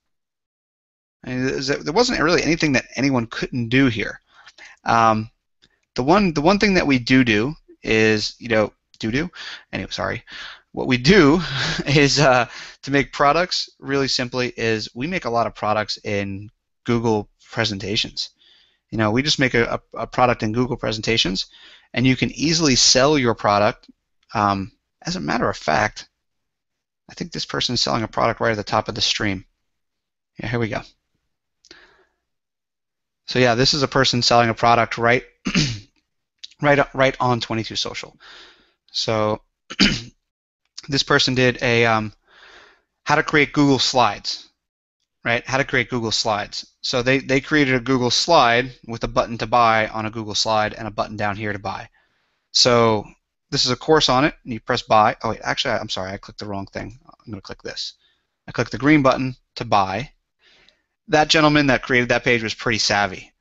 Speaker 2: I mean, there wasn't really anything that anyone couldn't do here. The one thing that we do is anyway, sorry. What we do is to make products really simply is we make a lot of products in Google presentations. We just make a product in Google presentations, and you can easily sell your product. As a matter of fact, I think this person is selling a product right at the top of the stream. Yeah, here we go. So yeah, this is a person selling a product right on 22 Social. So this person did a how to create Google Slides, right? How to create Google Slides. So they created a Google slide with a button to buy on a Google slide and a button down here to buy. So this is a course on it, and you press buy. Oh wait, actually, I'm sorry, I clicked the wrong thing. I'm going to click this. I click the green button to buy. That gentleman that created that page was pretty savvy.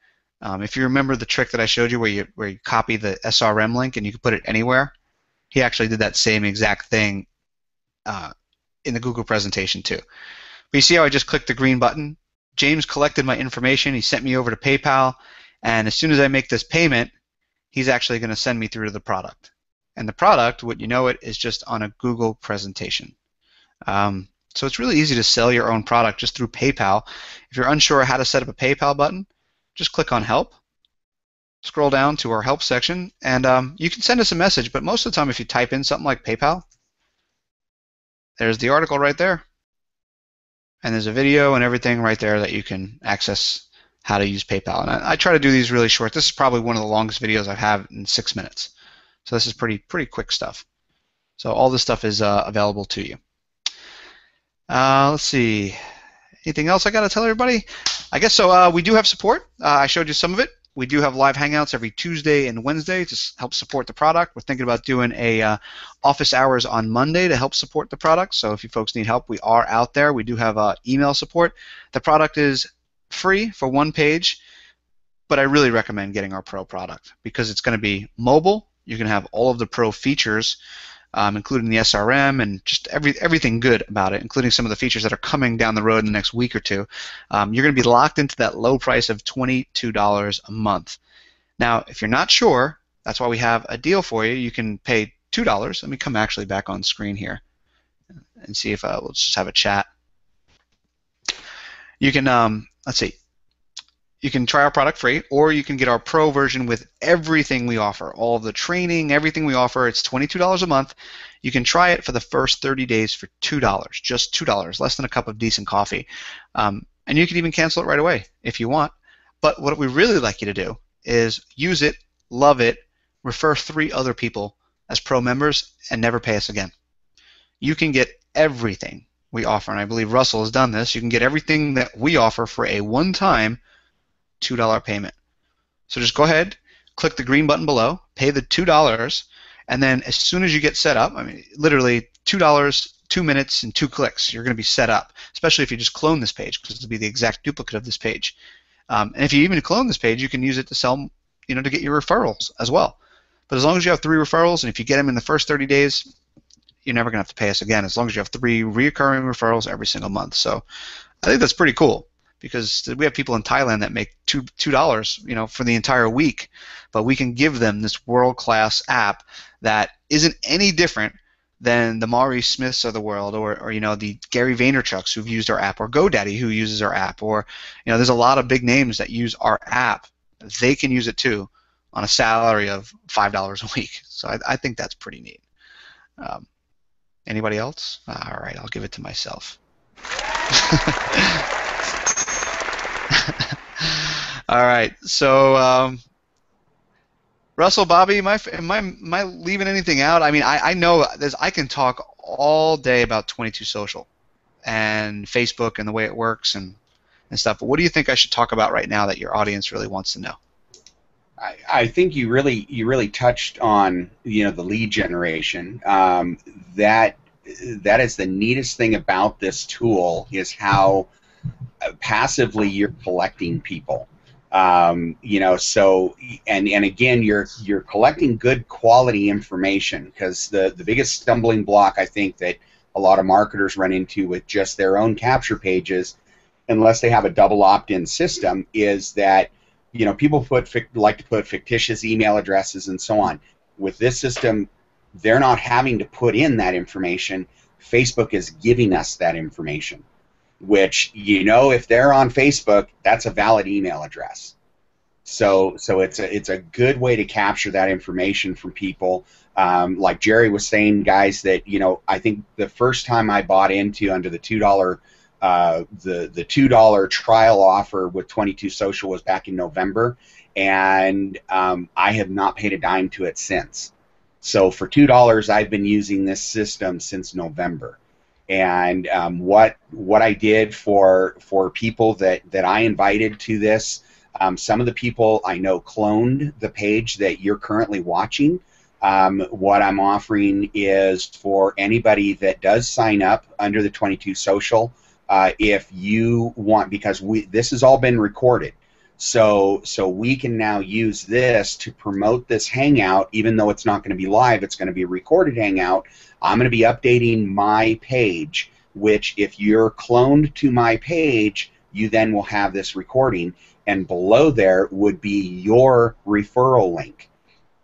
Speaker 2: If you remember the trick that I showed you where you copy the SRM link and you can put it anywhere, he actually did that same exact thing in the Google presentation too. But you see how I just clicked the green button? James collected my information. He sent me over to PayPal, and as soon as I make this payment, he's actually going to send me through to the product. And the product, wouldn't you know it, is just on a Google presentation. So it's really easy to sell your own product just through PayPal. If you're unsure how to set up a PayPal button, just click on Help. scroll down to our help section, and you can send us a message, but most of the time if you type in something like PayPal, there's the article right there, and there's a video and everything right there that you can access how to use PayPal. And I try to do these really short. This is probably one of the longest videos I have in 6 minutes. So this is pretty quick stuff. So all this stuff is available to you. Let's see. Anything else I got to tell everybody? I guess so. We do have support. I showed you some of it. We do have live hangouts every Tuesday and Wednesday to help support the product. We're thinking about doing a office hours on Monday to help support the product. So if you folks need help, we are out there. We do have email support. The product is free for one page, but I really recommend getting our Pro product because it's going to be mobile. You can have all of the Pro features, including the SRM and just everything good about it, including some of the features that are coming down the road in the next week or two. You're going to be locked into that low price of $22 a month. Now, if you're not sure, that's why we have a deal for you. You can pay $2. Let me come actually back on screen here and see if let's just have a chat. You can, let's see. You can try our product free, or you can get our Pro version with everything we offer, all of the training, everything we offer. It's $22 a month. You can try it for the first 30 days for $2, just $2, less than a cup of decent coffee. And you can even cancel it right away if you want. But what we really like you to do is use it, love it, refer 3 other people as Pro members, and never pay us again. You can get everything we offer, and I believe Russell has done this. You can get everything that we offer for a one-time $2 payment. So just go ahead, click the green button below, pay the $2, and then as soon as you get set up, I mean, literally $2, 2 minutes, and 2 clicks, you're going to be set up, especially if you just clone this page, because it'll be the exact duplicate of this page. And if you even clone this page, you can use it to sell, to get your referrals as well. But as long as you have 3 referrals, and if you get them in the first 30 days, you're never going to have to pay us again, as long as you have 3 recurring referrals every single month. So I think that's pretty cool, because we have people in Thailand that make $2, for the entire week, but we can give them this world-class app that isn't any different than the Maurice Smiths of the world, or the Gary Vaynerchuks who've used our app, or GoDaddy who uses our app, or there's a lot of big names that use our app. They can use it too on a salary of $5 a week. So I think that's pretty neat. Anybody else? All right, I'll give it to myself. All right, so Russell, Bobby, am I leaving anything out? I mean, I know I can talk all day about 22 Social and Facebook and the way it works and stuff, but what do you think I should talk about right now that your audience really wants to know?
Speaker 1: I think you really touched on the lead generation. That is the neatest thing about this tool, is how passively you're collecting people. So and again, you're collecting good quality information, because the biggest stumbling block I think that a lot of marketers run into with just their own capture pages, unless they have a double opt-in system, is that people like to put fictitious email addresses and so on. With this system, they're not having to put in that information. Facebook is giving us that information, which, if they're on Facebook, that's a valid email address. So it's a good way to capture that information from people. Like Jerry was saying, guys, that I think the first time I bought into under the $2 the $2 trial offer with 22 Social was back in November, and I have not paid a dime to it since. So for $2, I've been using this system since November. And what I did for people that I invited to this, some of the people I know cloned the page that you're currently watching. What I'm offering is for anybody that does sign up under the 22 Social, if you want, because this has all been recorded, so we can now use this to promote this Hangout, even though it's not going to be live. It's going to be a recorded Hangout. I'm going to be updating my page, which if you're cloned to my page, you then will have this recording, and below there would be your referral link.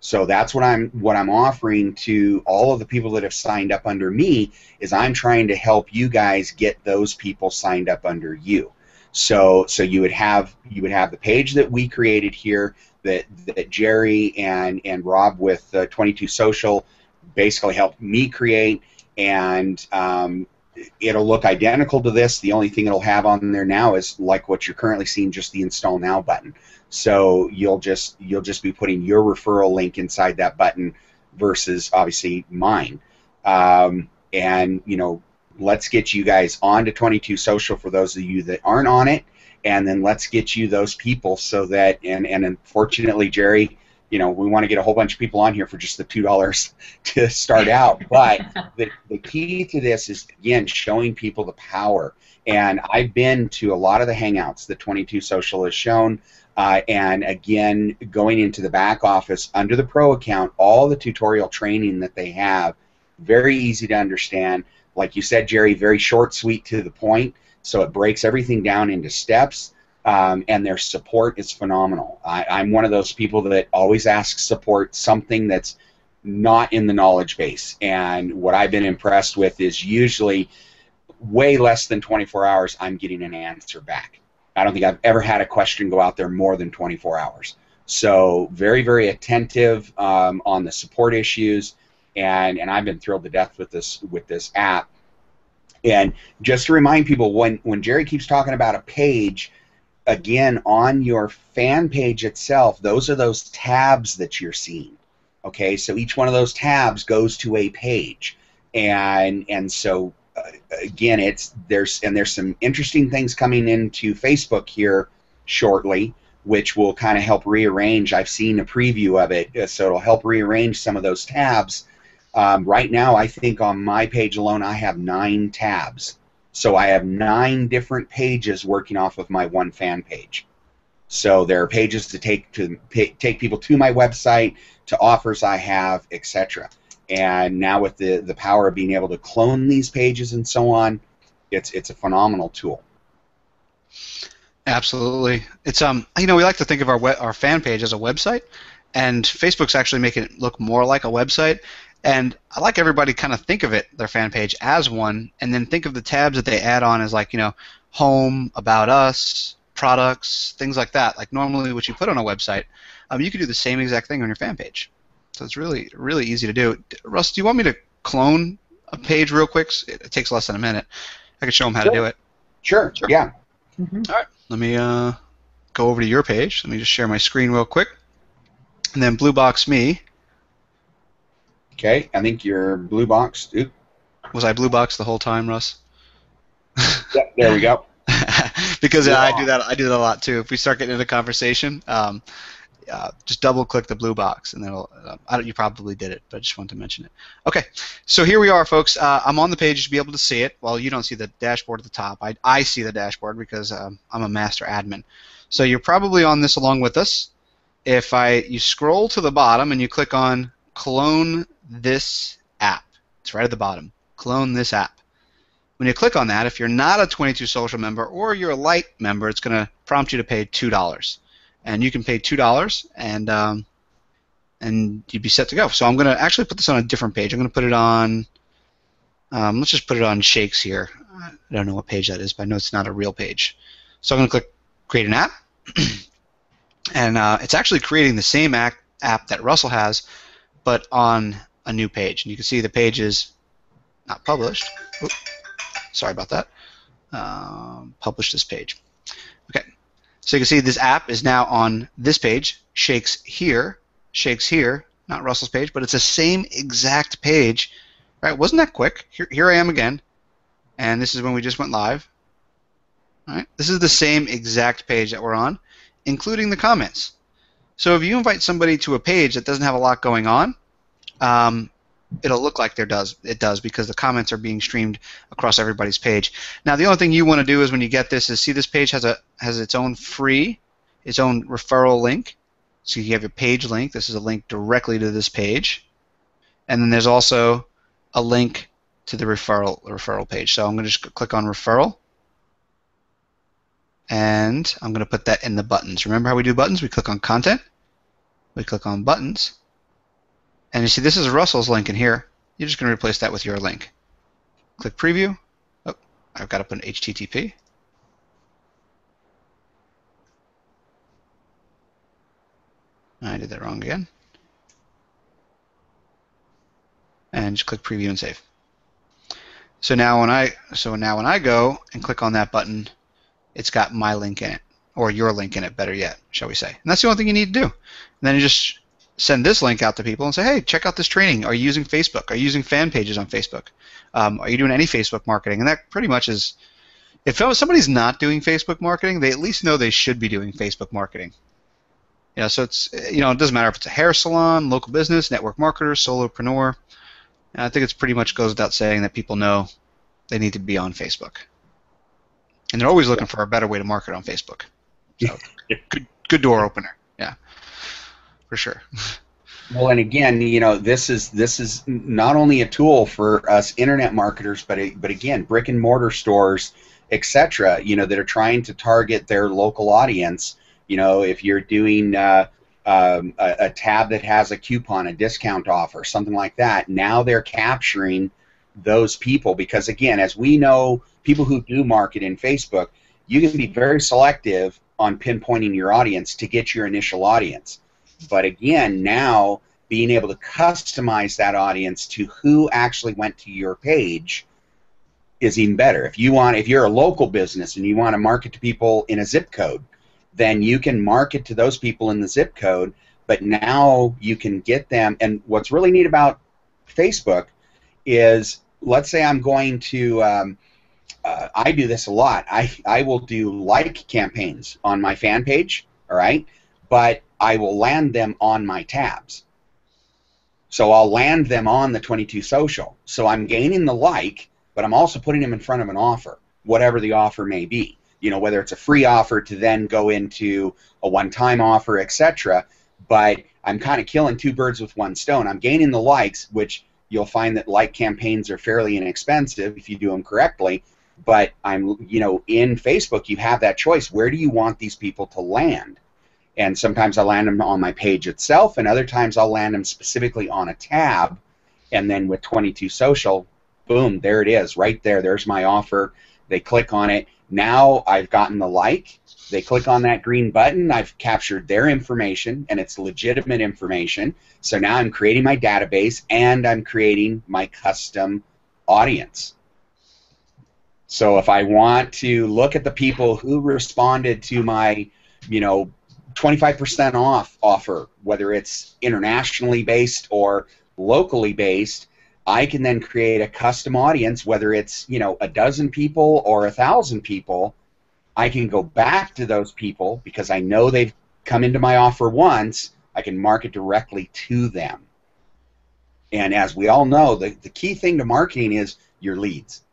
Speaker 1: So that's what I'm offering to all of the people that have signed up under me, is I'm trying to help you guys get those people signed up under you. So you would have the page that we created here, that Jerry and Rob with 22 Social basically helped me create, and it'll look identical to this. The only thing it'll have on there now is like what you're currently seeing, just the Install Now button. So you'll just be putting your referral link inside that button versus obviously mine. And let's get you guys onto 22 Social for those of you that aren't on it, and then let's get you those people so that, and unfortunately, Jerry, we want to get a whole bunch of people on here for just the $2 to start out. But the key to this is, again, showing people the power. And I've been to a lot of the Hangouts that 22 Social has shown. And again, going into the back office under the Pro account, all the tutorial training that they have, very easy to understand. Like you said, Jerry, very short, sweet, to the point. So it breaks everything down into steps. And their support is phenomenal. I'm one of those people that always asks support something that's not in the knowledge base. And what I've been impressed with is usually way less than 24 hours, I'm getting an answer back. I don't think I've ever had a question go out there more than 24 hours. So very, very attentive on the support issues, and I've been thrilled to death with this app. And just to remind people, when Jerry keeps talking about a page, again, on your fan page itself, those are those tabs that you're seeing. Okay, so each one of those tabs goes to a page, and so again, there's some interesting things coming into Facebook here shortly, which will kind of help rearrange. I've seen a preview of it, so it'll help rearrange some of those tabs. Right now, I think on my page alone, I have 9 tabs. So I have 9 different pages working off of my one fan page. So there are pages to take people to my website, to offers I have, etc. And now with the power of being able to clone these pages and so on, it's a phenomenal tool.
Speaker 2: Absolutely. It's we like to think of our fan page as a website, and Facebook's actually making it look more like a website. And I like everybody kind of think of their fan page as one, and then think of the tabs that they add on as like, home, about us, products, things like that. Like normally what you put on a website, you could do the same exact thing on your fan page. So it's really, really easy to do. Russ, do you want me to clone a page real quick? It takes less than a minute. I can show them how to do it.
Speaker 1: Sure. Yeah.
Speaker 2: Mm-hmm. All right. Let me go over to your page. Let me just share my screen real quick. And then blue box me.
Speaker 1: Okay, I think you're blue boxed. Oop.
Speaker 2: Was I blue boxed the whole time, Russ?
Speaker 1: Yep, there we go.
Speaker 2: Because I do that a lot too. If we start getting into conversation, just double click the blue box, and then you probably did it, but I just wanted to mention it. Okay, so here we are, folks. I'm on the page to be able to see it. Well, you don't see the dashboard at the top. I see the dashboard because I'm a master admin. So you're probably on this along with us. If you scroll to the bottom and you click on Clone This App, it's right at the bottom. Clone This App. When you click on that, if you're not a 22 Social member or you're a light member, it's going to prompt you to pay $2. And you can pay $2 and you'd be set to go. So I'm going to actually put this on a different page. I'm going to put it on, let's just put it on Shakes here. I don't know what page that is, but I know it's not a real page. So I'm going to click Create an App. And it's actually creating the same app that Russell has, but on a new page. And you can see the page is not published. Oops, sorry about that. Publish this page. Okay. So you can see this app is now on this page. Shakes here, not Russell's page, but it's the same exact page. Right? Wasn't that quick? Here I am again, and this is when we just went live. All right? This is the same exact page that we're on, including the comments. So if you invite somebody to a page that doesn't have a lot going on, it'll look like it does because the comments are being streamed across everybody's page. Now the only thing you want to do is when you get this is see this page has its own referral link. So you have your page link. This is a link directly to this page. And then there's also a link to the referral page. So I'm going to just click on referral. And I'm going to put that in the buttons. Remember how we do buttons? We click on content. We click on buttons. And you see this is Russell's link in here. You're just going to replace that with your link. Click preview. Oh, I've got to put an HTTP. I did that wrong again. And just click preview and save. So now when I go and click on that button, it's got my link in it, or your link in it, better yet, shall we say. And that's the only thing you need to do. And then you just send this link out to people and say, hey, check out this training. Are you using Facebook? Are you using fan pages on Facebook? Are you doing any Facebook marketing? And that pretty much is, if somebody's not doing Facebook marketing, they at least know they should be doing Facebook marketing. So it's, it doesn't matter if it's a hair salon, local business, network marketer, solopreneur. And I think it pretty much goes without saying that people know they need to be on Facebook. And they're always looking for a better way to market on Facebook. So good door opener. Yeah, for sure.
Speaker 1: Well, and again, this is not only a tool for us internet marketers, but again, brick and mortar stores, etc. That are trying to target their local audience. If you're doing a tab that has a coupon, a discount offer, something like that, now they're capturing those people because, again, as we know, people who do market in Facebook, you can be very selective on pinpointing your audience to get your initial audience. But again, now being able to customize that audience to who actually went to your page is even better. If you're a local business and you want to market to people in a zip code, then you can market to those people in the zip code, but now you can get them. And what's really neat about Facebook is, let's say I'm going to, I do this a lot. I will do like campaigns on my fan page, all right? But I will land them on my tabs. So I'll land them on the 22 Social. So I'm gaining the like, but I'm also putting them in front of an offer, whatever the offer may be. Whether it's a free offer to then go into a one-time offer, etc. But I'm kind of killing two birds with one stone. I'm gaining the likes, which you'll find that like campaigns are fairly inexpensive if you do them correctly. But in Facebook, you have that choice. Where do you want these people to land? And sometimes I'll land them on my page itself, and other times I'll land them specifically on a tab. And then with 22 Social, boom, there it is, right there. There's my offer. They click on it. Now I've gotten the like. They click on that green button. I've captured their information, and it's legitimate information. So now I'm creating my database, and I'm creating my custom audience. So if I want to look at the people who responded to my, 25% off offer, whether it's internationally based or locally based, I can then create a custom audience, whether it's, a dozen people or 1,000 people. I can go back to those people because I know they've come into my offer once. I can market directly to them. And as we all know, the key thing to marketing is your leads.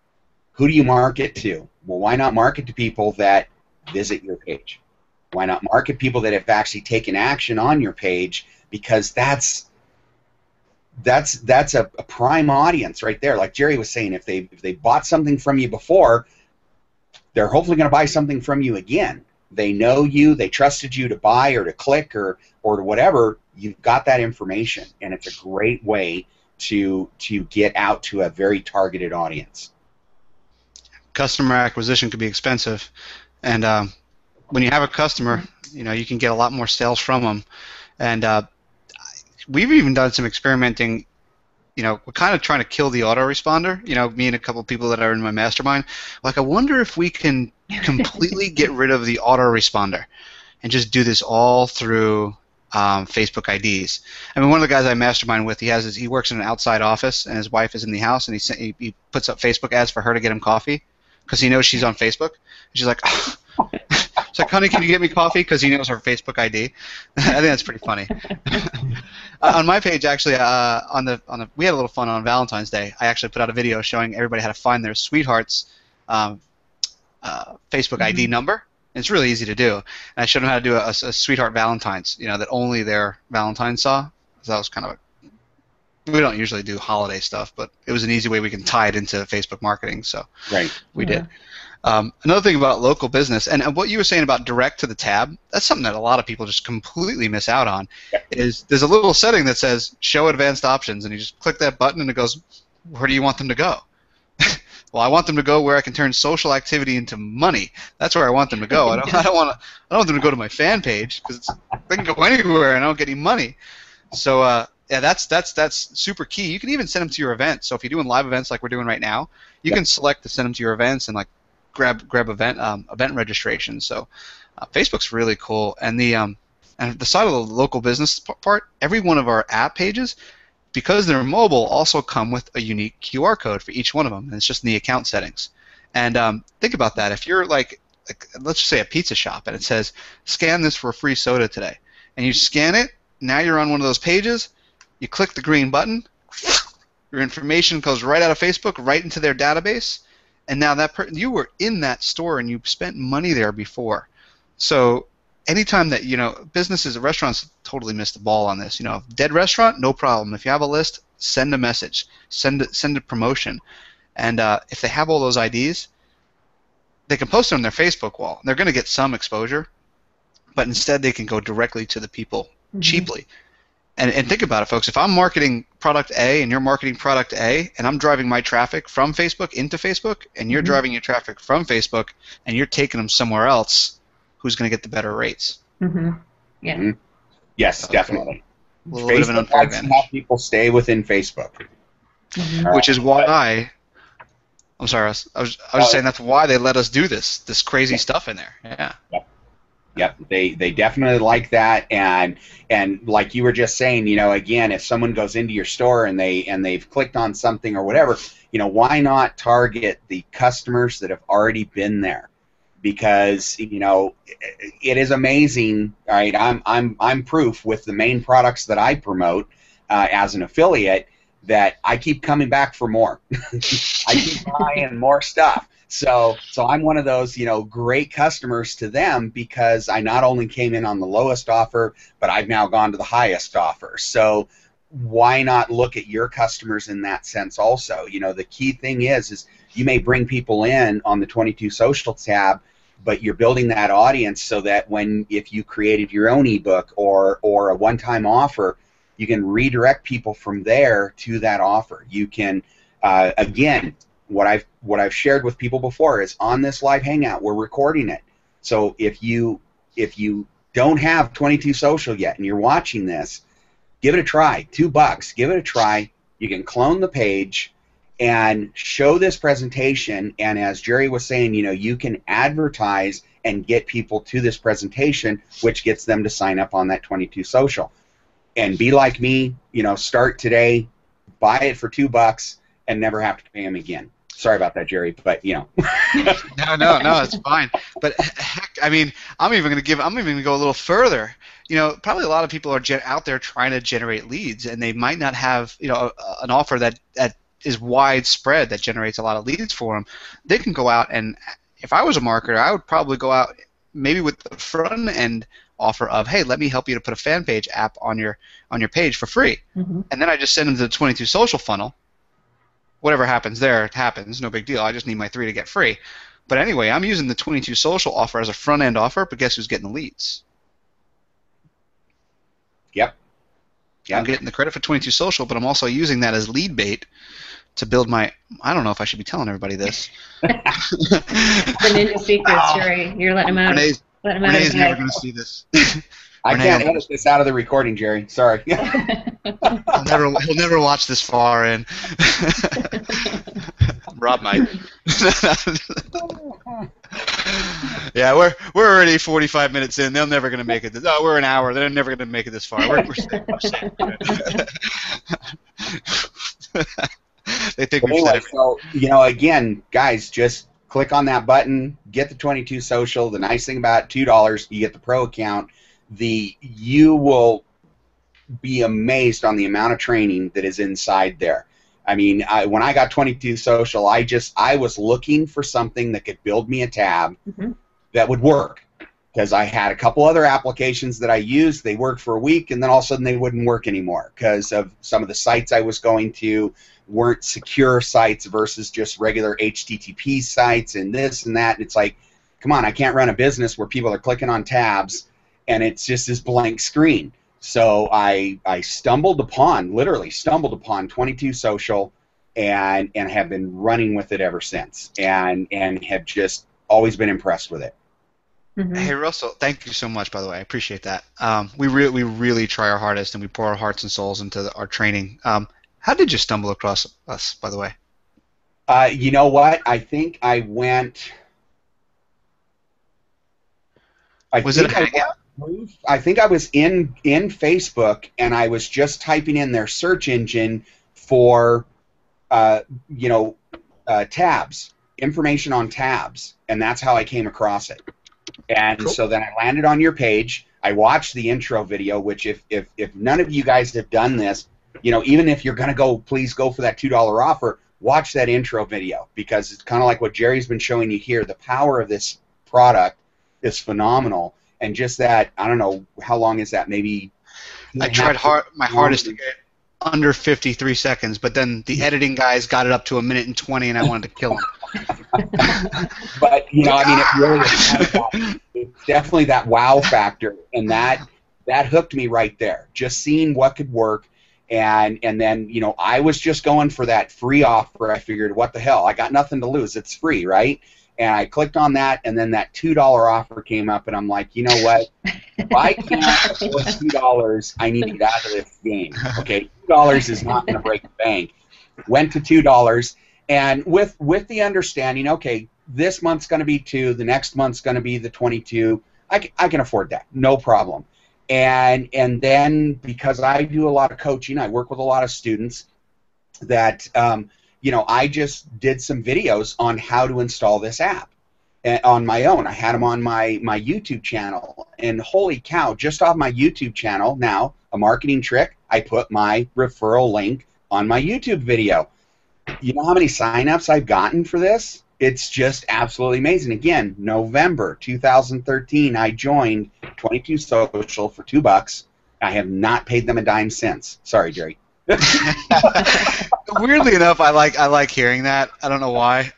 Speaker 1: Who do you market to? Well, why not market to people that visit your page? Why not market people that have actually taken action on your page? Because that's a prime audience right there. Like Jerry was saying, if they bought something from you before, they're hopefully going to buy something from you again. They know you, they trusted you to buy or to click or whatever. You've got that information, and it's a great way to get out to a very targeted audience.
Speaker 2: Customer acquisition could be expensive, and when you have a customer, you can get a lot more sales from them. And we've even done some experimenting. We're kind of trying to kill the autoresponder. Me and a couple of people that are in my mastermind. Like, I wonder if we can completely get rid of the autoresponder and just do this all through Facebook IDs. I mean, one of the guys I mastermind with, he works in an outside office, and his wife is in the house, and he puts up Facebook ads for her to get him coffee because he knows she's on Facebook. And she's like, it's like, honey, can you get me coffee? Because he knows her Facebook ID. I think that's pretty funny. On my page, actually, we had a little fun on Valentine's Day. I actually put out a video showing everybody how to find their sweetheart's Facebook ID number. And it's really easy to do. And I showed them how to do a sweetheart Valentine's, that only their Valentine saw. So that was kind of we don't usually do holiday stuff, but it was an easy way we can tie it into Facebook marketing. So we did. Another thing about local business, and what you were saying about direct to the tab, that's something that a lot of people just completely miss out on, is there's a little setting that says show advanced options, and you just click that button and it goes, where do you want them to go? Well, I want them to go where I can turn social activity into money. That's where I want them to go. I don't want them to go to my fan page because they can go anywhere and I don't get any money. So yeah, that's super key. You can even send them to your event. So if you're doing live events like we're doing right now, you can select to send them to your events and like grab event registration. So Facebook's really cool. And the side of the local business part, every one of our app pages, because they're mobile, also come with a unique QR code for each one of them, and it's just in the account settings. And think about that. If you're like let's just say a pizza shop, and it says, scan this for a free soda today, and you scan it, now you're on one of those pages, you click the green button, your information goes right out of Facebook, right into their database, and now you were in that store and you spent money there before. So anytime that, businesses, restaurants totally miss the ball on this. Dead restaurant, no problem. If you have a list, send a message, send a promotion, and if they have all those IDs, they can post it on their Facebook wall. They're going to get some exposure, but instead they can go directly to the people cheaply. And think about it, folks. If I'm marketing product A and you're marketing product A, and I'm driving my traffic from Facebook into Facebook, and you're driving your traffic from Facebook, and you're taking them somewhere else, who's going to get the better rates?
Speaker 3: Yeah.
Speaker 1: Yes, definitely.
Speaker 2: A little bit of an unfair advantage.
Speaker 1: How people stay within Facebook.
Speaker 2: Which is why I'm sorry. I was just saying that's why they let us do this crazy stuff in there. Yeah.
Speaker 1: Yep. They definitely like that, and like you were just saying, again, if someone goes into your store and they've clicked on something or whatever, why not target the customers that have already been there? Because it is amazing. All right, I'm proof with the main products that I promote as an affiliate that I keep coming back for more. I keep buying more stuff. So I'm one of those, great customers to them because I not only came in on the lowest offer, but I've now gone to the highest offer. So why not look at your customers in that sense also? The key thing is you may bring people in on the 22 Social tab, but you're building that audience so that if you created your own ebook or a one-time offer, you can redirect people from there to that offer. You can, again, what I've shared with people before is on this live hangout, we're recording it. So if you don't have 22 Social yet and you're watching this, give it a try. $2, give it a try. You can clone the page and show this presentation. And as Jerry was saying, you can advertise and get people to this presentation, which gets them to sign up on that 22 Social. And be like me, start today, buy it for $2, and never have to pay them again. Sorry about that, Jerry, but
Speaker 2: No, it's fine. But heck, I mean, I'm even going to go a little further. Probably a lot of people are out there trying to generate leads, and they might not have, an offer that is widespread that generates a lot of leads for them. They can go out and, if I was a marketer, I would probably go out maybe with the front end offer of, hey, let me help you to put a fan page app on your page for free, and then I just send them to the 22 Social funnel. Whatever happens there, it happens. No big deal. I just need my 3 to get free. But anyway, I'm using the 22 Social offer as a front end offer, but guess who's getting the leads?
Speaker 1: Yep.
Speaker 2: I'm getting the credit for 22 Social, but I'm also using that as lead bait to build my. I don't know if I should be telling everybody this.
Speaker 3: The ninja secrets, Jerry. You're letting them out.
Speaker 2: Renee's never going to see this.
Speaker 1: I can't edit this out of the recording, Jerry. Sorry.
Speaker 2: He'll never watch this far in. Rob might. Yeah, we're already 45 minutes in. They're never going to make it. We're an hour. They're never going to make it this far. We're safe. They think we've said it.
Speaker 1: So, again, guys, just click on that button, get the 22 Social. The nice thing about $2, you get the pro account. You will be amazed on the amount of training that is inside there. I mean, when I got 22 Social, I was looking for something that could build me a tab that would work, because I had a couple other applications that I used. They worked for a week, and then all of a sudden they wouldn't work anymore because of some of the sites I was going to weren't secure sites versus just regular HTTP sites and this and that. And it's like, come on, I can't run a business where people are clicking on tabs and it's just this blank screen. So I literally stumbled upon 22 Social, and have been running with it ever since, and have just always been impressed with it.
Speaker 3: Mm-hmm.
Speaker 2: Hey Russell, thank you so much. By the way, I appreciate that. We really try our hardest, and we pour our hearts and souls into our training. How did you stumble across us, by the way?
Speaker 1: You know what? I think I went.
Speaker 2: Was it a hangout?
Speaker 1: I think I was in Facebook, and I was just typing in their search engine for, tabs, information on tabs, and that's how I came across it. And
Speaker 2: Cool.
Speaker 1: So then I landed on your page. I watched the intro video, which if none of you guys have done this, even if you're going to go, please go for that $2 offer, watch that intro video, because it's kind of like what Jerry's been showing you here. The power of this product is phenomenal. And just that, I don't know, how long is that? Maybe
Speaker 2: I tried my hardest to get it under 53 seconds, but then the editing guys got it up to 1:20, and I wanted to kill them.
Speaker 1: But, it really is it's definitely that wow factor, and that hooked me right there. Just seeing what could work, and then, I was just going for that free offer. I figured, what the hell? I got nothing to lose. It's free, right? And I clicked on that, and then that $2 offer came up, and I'm like, you know what? If I can't afford $2, I need to get out of this game. Okay, $2 is not going to break the bank. Went to $2, and with the understanding, okay, this month's going to be 2, the next month's going to be the 22. I can afford that, no problem. And then because I do a lot of coaching, I work with a lot of students that. I just did some videos on how to install this app on my own. I had them on my YouTube channel, and holy cow, just off my YouTube channel now, a marketing trick, I put my referral link on my YouTube video. You know how many signups I've gotten for this? It's just absolutely amazing. Again, November 2013, I joined 22 Social for $2. I have not paid them a dime since. Sorry, Jerry.
Speaker 2: Weirdly enough, I like hearing that. I don't know why.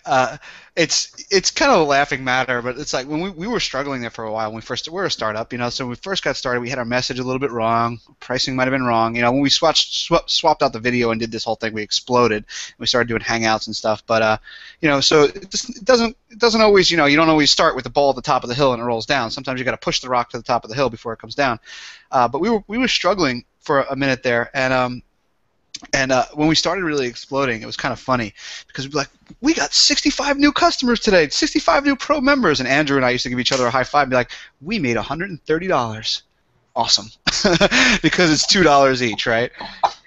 Speaker 2: It's kind of a laughing matter, but it's like when we were struggling there for a while. When we're a startup, so when we first got started, we had our message a little bit wrong. Pricing might have been wrong. When we swapped out the video and did this whole thing, we exploded. We started doing hangouts and stuff. But so it doesn't always, you don't always start with the ball at the top of the hill and it rolls down. Sometimes you got to push the rock to the top of the hill before it comes down. But we were struggling for a minute there, and when we started really exploding, it was kind of funny because we'd be like, we got 65 new customers today, 65 new pro members, and Andrew and I used to give each other a high five and be like, we made $130. Awesome. Because it's $2 each, right?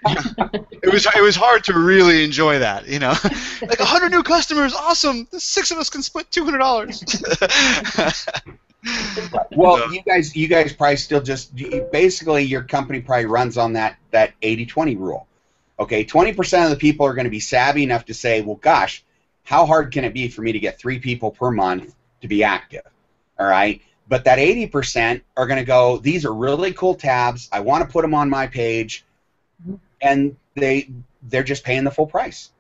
Speaker 2: It was hard to really enjoy that, like 100 new customers, awesome. 6 of us can split $200.
Speaker 1: Well, you guys probably still just basically your company probably runs on that 80-20 rule. Okay, 20% of the people are going to be savvy enough to say, well, gosh, how hard can it be for me to get 3 people per month to be active? All right, but that 80% are going to go, these are really cool tabs. I want to put them on my page, and they're just paying the full price.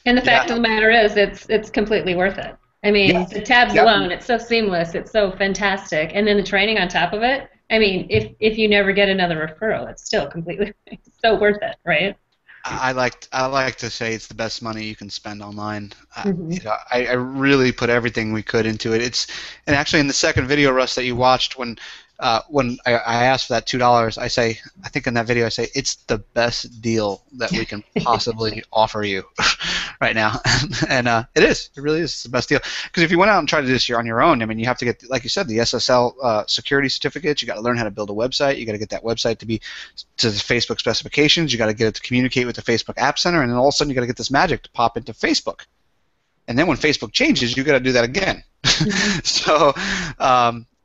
Speaker 3: And the fact of the matter is, it's completely worth it. I mean, the tabs alone, it's so seamless, it's so fantastic, and then the training on top of it. I mean, if you never get another referral, it's still completely so worth it, right?
Speaker 2: I like to say it's the best money you can spend online. I really put everything we could into it. And actually in the second video, Russ, that you watched when I asked for that $2, I think in that video I say it's the best deal that we can possibly offer you right now, and it really is. It's the best deal, because if you went out and tried to do this on your own, I mean, you have to get, like you said, the SSL security certificates. You got to learn how to build a website. You got to get that website to be to the Facebook specifications. You got to get it to communicate with the Facebook App Center, and then all of a sudden you got to get this magic to pop into Facebook. And then when Facebook changes, you got to do that again. So,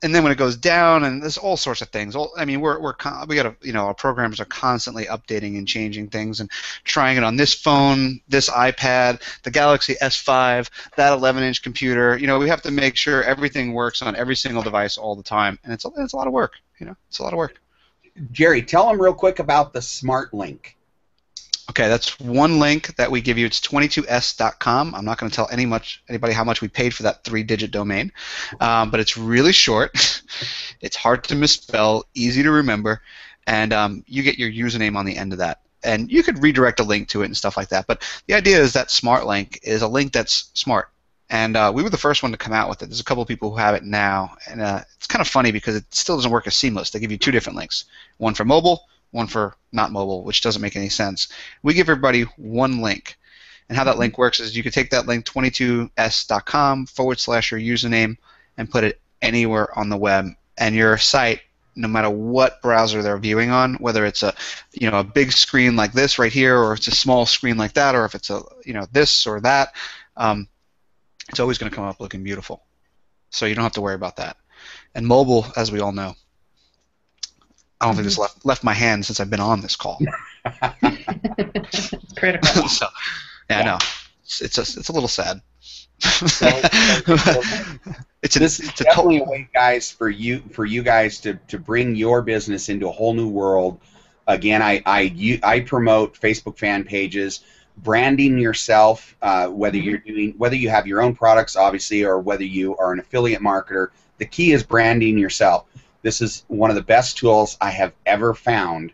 Speaker 2: and then when it goes down, and there's all sorts of things. I mean, we got to, our programmers are constantly updating and changing things and trying it on this phone, this iPad, the Galaxy S5, that 11-inch computer. We have to make sure everything works on every single device all the time, and it's a lot of work. It's a lot of work.
Speaker 1: Jerry, tell them real quick about the Smart Link.
Speaker 2: Okay, that's one link that we give you. It's 22s.com. I'm not going to tell anybody how much we paid for that 3-digit domain, but it's really short. It's hard to misspell, easy to remember, and you get your username on the end of that. and you could redirect a link to it and stuff like that. But the idea is that Smart Link is a link that's smart. And we were the first one to come out with it. There's a couple of people who have it now, and it's kind of funny because it still doesn't work as seamless. They give you two different links, one for mobile, one for not mobile, which doesn't make any sense. We give everybody one link. And how that link works is you can take that link, 22s.com/your username, and put it anywhere on the web. And your site, no matter what browser they're viewing on, whether it's a big screen like this right here, or it's a small screen like that, or if it's a this or that, it's always going to come up looking beautiful. So you don't have to worry about that. And mobile, as we all know, I don't think this left my hand since I've been on this call.
Speaker 3: It's critical.
Speaker 2: So, yeah, I know. It's a little sad.
Speaker 1: This is definitely a way, guys, for you guys to bring your business into a whole new world. Again, I promote Facebook fan pages, branding yourself, whether you have your own products, obviously, or whether you are an affiliate marketer. The key is branding yourself. This is one of the best tools I have ever found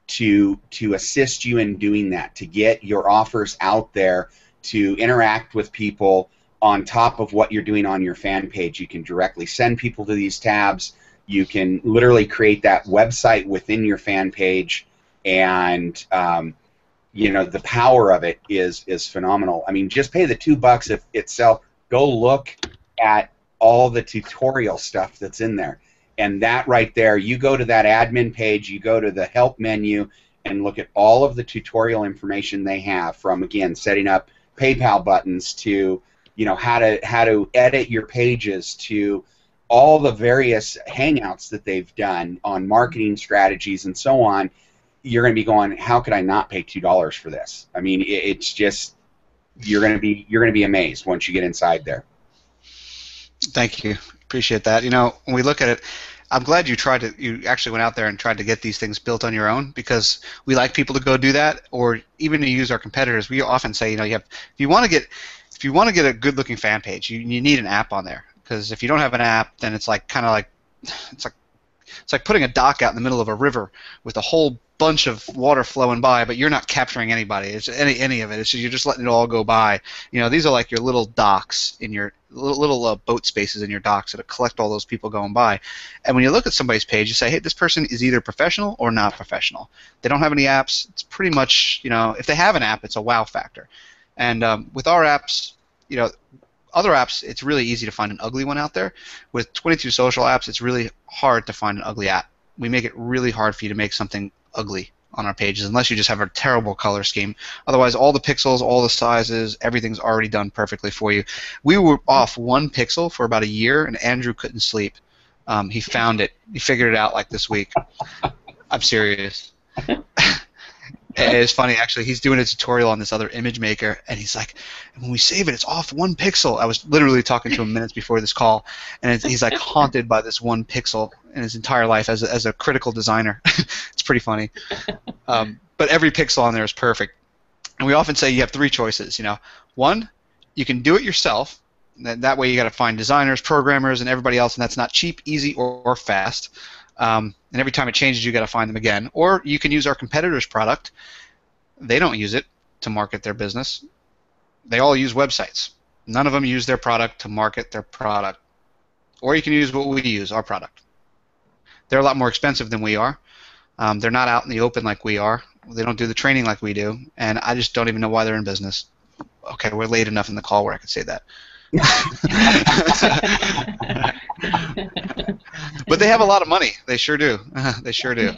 Speaker 1: to assist you in doing that, to get your offers out there, to interact with people on top of what you're doing on your fan page. You can directly send people to these tabs. You can literally create that website within your fan page, and the power of it is phenomenal. I mean, just pay the $2 itself. Go look at all the tutorial stuff that's in there. And that right there, you go to that admin page, you go to the help menu, and look at all of the tutorial information they have, from, again, setting up PayPal buttons to how to edit your pages, to all the various hangouts that they've done on marketing strategies and so on. You're going to be going, how could I not pay $2 for this? I mean, it's just, you're going to be amazed once you get inside there.
Speaker 2: Thank you. Appreciate that. When we look at it, I'm glad you actually went out there and tried to get these things built on your own, because we like people to go do that, or even to use our competitors. We often say, if you want to get a good-looking fan page, you need an app on there, because if you don't have an app, then it's like putting a dock out in the middle of a river with a whole bunch of water flowing by, but you're not capturing anybody. It's any of it. It's you're just letting it all go by. These are like your little docks in your little boat spaces in your docks that collect all those people going by. And when you look at somebody's page, you say, hey, this person is either professional or not professional. They don't have any apps. It's pretty much, if they have an app, it's a wow factor. And with our apps, other apps, it's really easy to find an ugly one out there. With 22 Social apps, it's really hard to find an ugly app. We make it really hard for you to make something ugly on our pages, unless you just have a terrible color scheme. Otherwise, all the pixels, all the sizes, everything's already done perfectly for you. We were off one pixel for about a year, and Andrew couldn't sleep. He found it. He figured it out like this week. I'm serious. It's funny, actually. He's doing a tutorial on this other image maker, and he's like, when we save it, it's off one pixel. I was literally talking to him minutes before this call, and he's like haunted by this one pixel in his entire life as a critical designer. It's pretty funny. But every pixel on there is perfect. And we often say you have three choices. One, you can do it yourself. That way you got to find designers, programmers, and everybody else, and that's not cheap, easy, or fast. And every time it changes, you got to find them again. Or you can use our competitor's product. They don't use it to market their business. They all use websites. None of them use their product to market their product. Or you can use what we use, our product. They're a lot more expensive than we are. They're not out in the open like we are. They don't do the training like we do. And I just don't even know why they're in business. Okay, we're late enough in the call where I could say that. But they have a lot of money. They sure do. They sure do.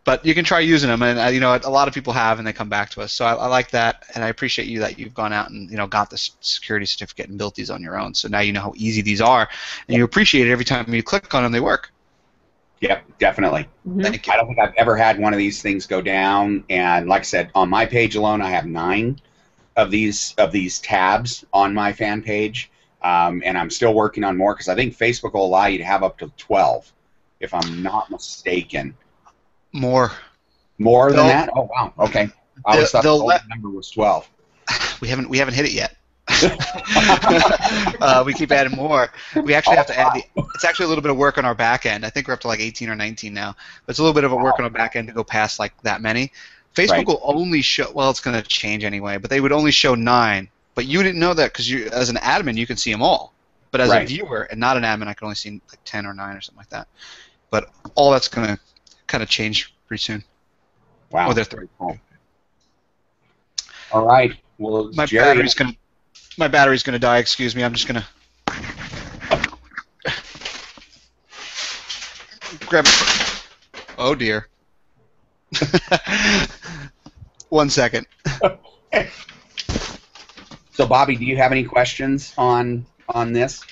Speaker 2: But you can try using them, and a lot of people have, and they come back to us. So I like that, and I appreciate you that you've gone out and got this security certificate and built these on your own. So now you know how easy these are, and you appreciate it every time you click on them. They work.
Speaker 1: Yep, definitely.
Speaker 2: Thank you.
Speaker 1: I don't think I've ever had one of these things go down, and like I said, on my page alone, I have 9 of these tabs on my fan page, and I'm still working on more, because I think Facebook will allow you to have up to 12, if I'm not mistaken. More than that? Oh wow. Okay. I always thought the number was 12.
Speaker 2: We haven't hit it yet. We keep adding more. We actually have to add it's actually a little bit of work on our back end. I think we're up to like 18 or 19 now. But it's a little bit of a work on our back end to go past like that many. Facebook will only show, well, it's going to change anyway, but they would only show 9. But you didn't know that because you, as an admin, you can see them all. But as a viewer and not an admin, I can only see like 10 or 9 or something like that. But all that's going to kind of change pretty soon.
Speaker 1: Wow.
Speaker 2: Or they're 3.
Speaker 1: Cool. All right. Well,
Speaker 2: my battery's gonna die. Excuse me. I'm just gonna grab. Oh dear. 1 second.
Speaker 1: So, Bobby, do you have any questions on this?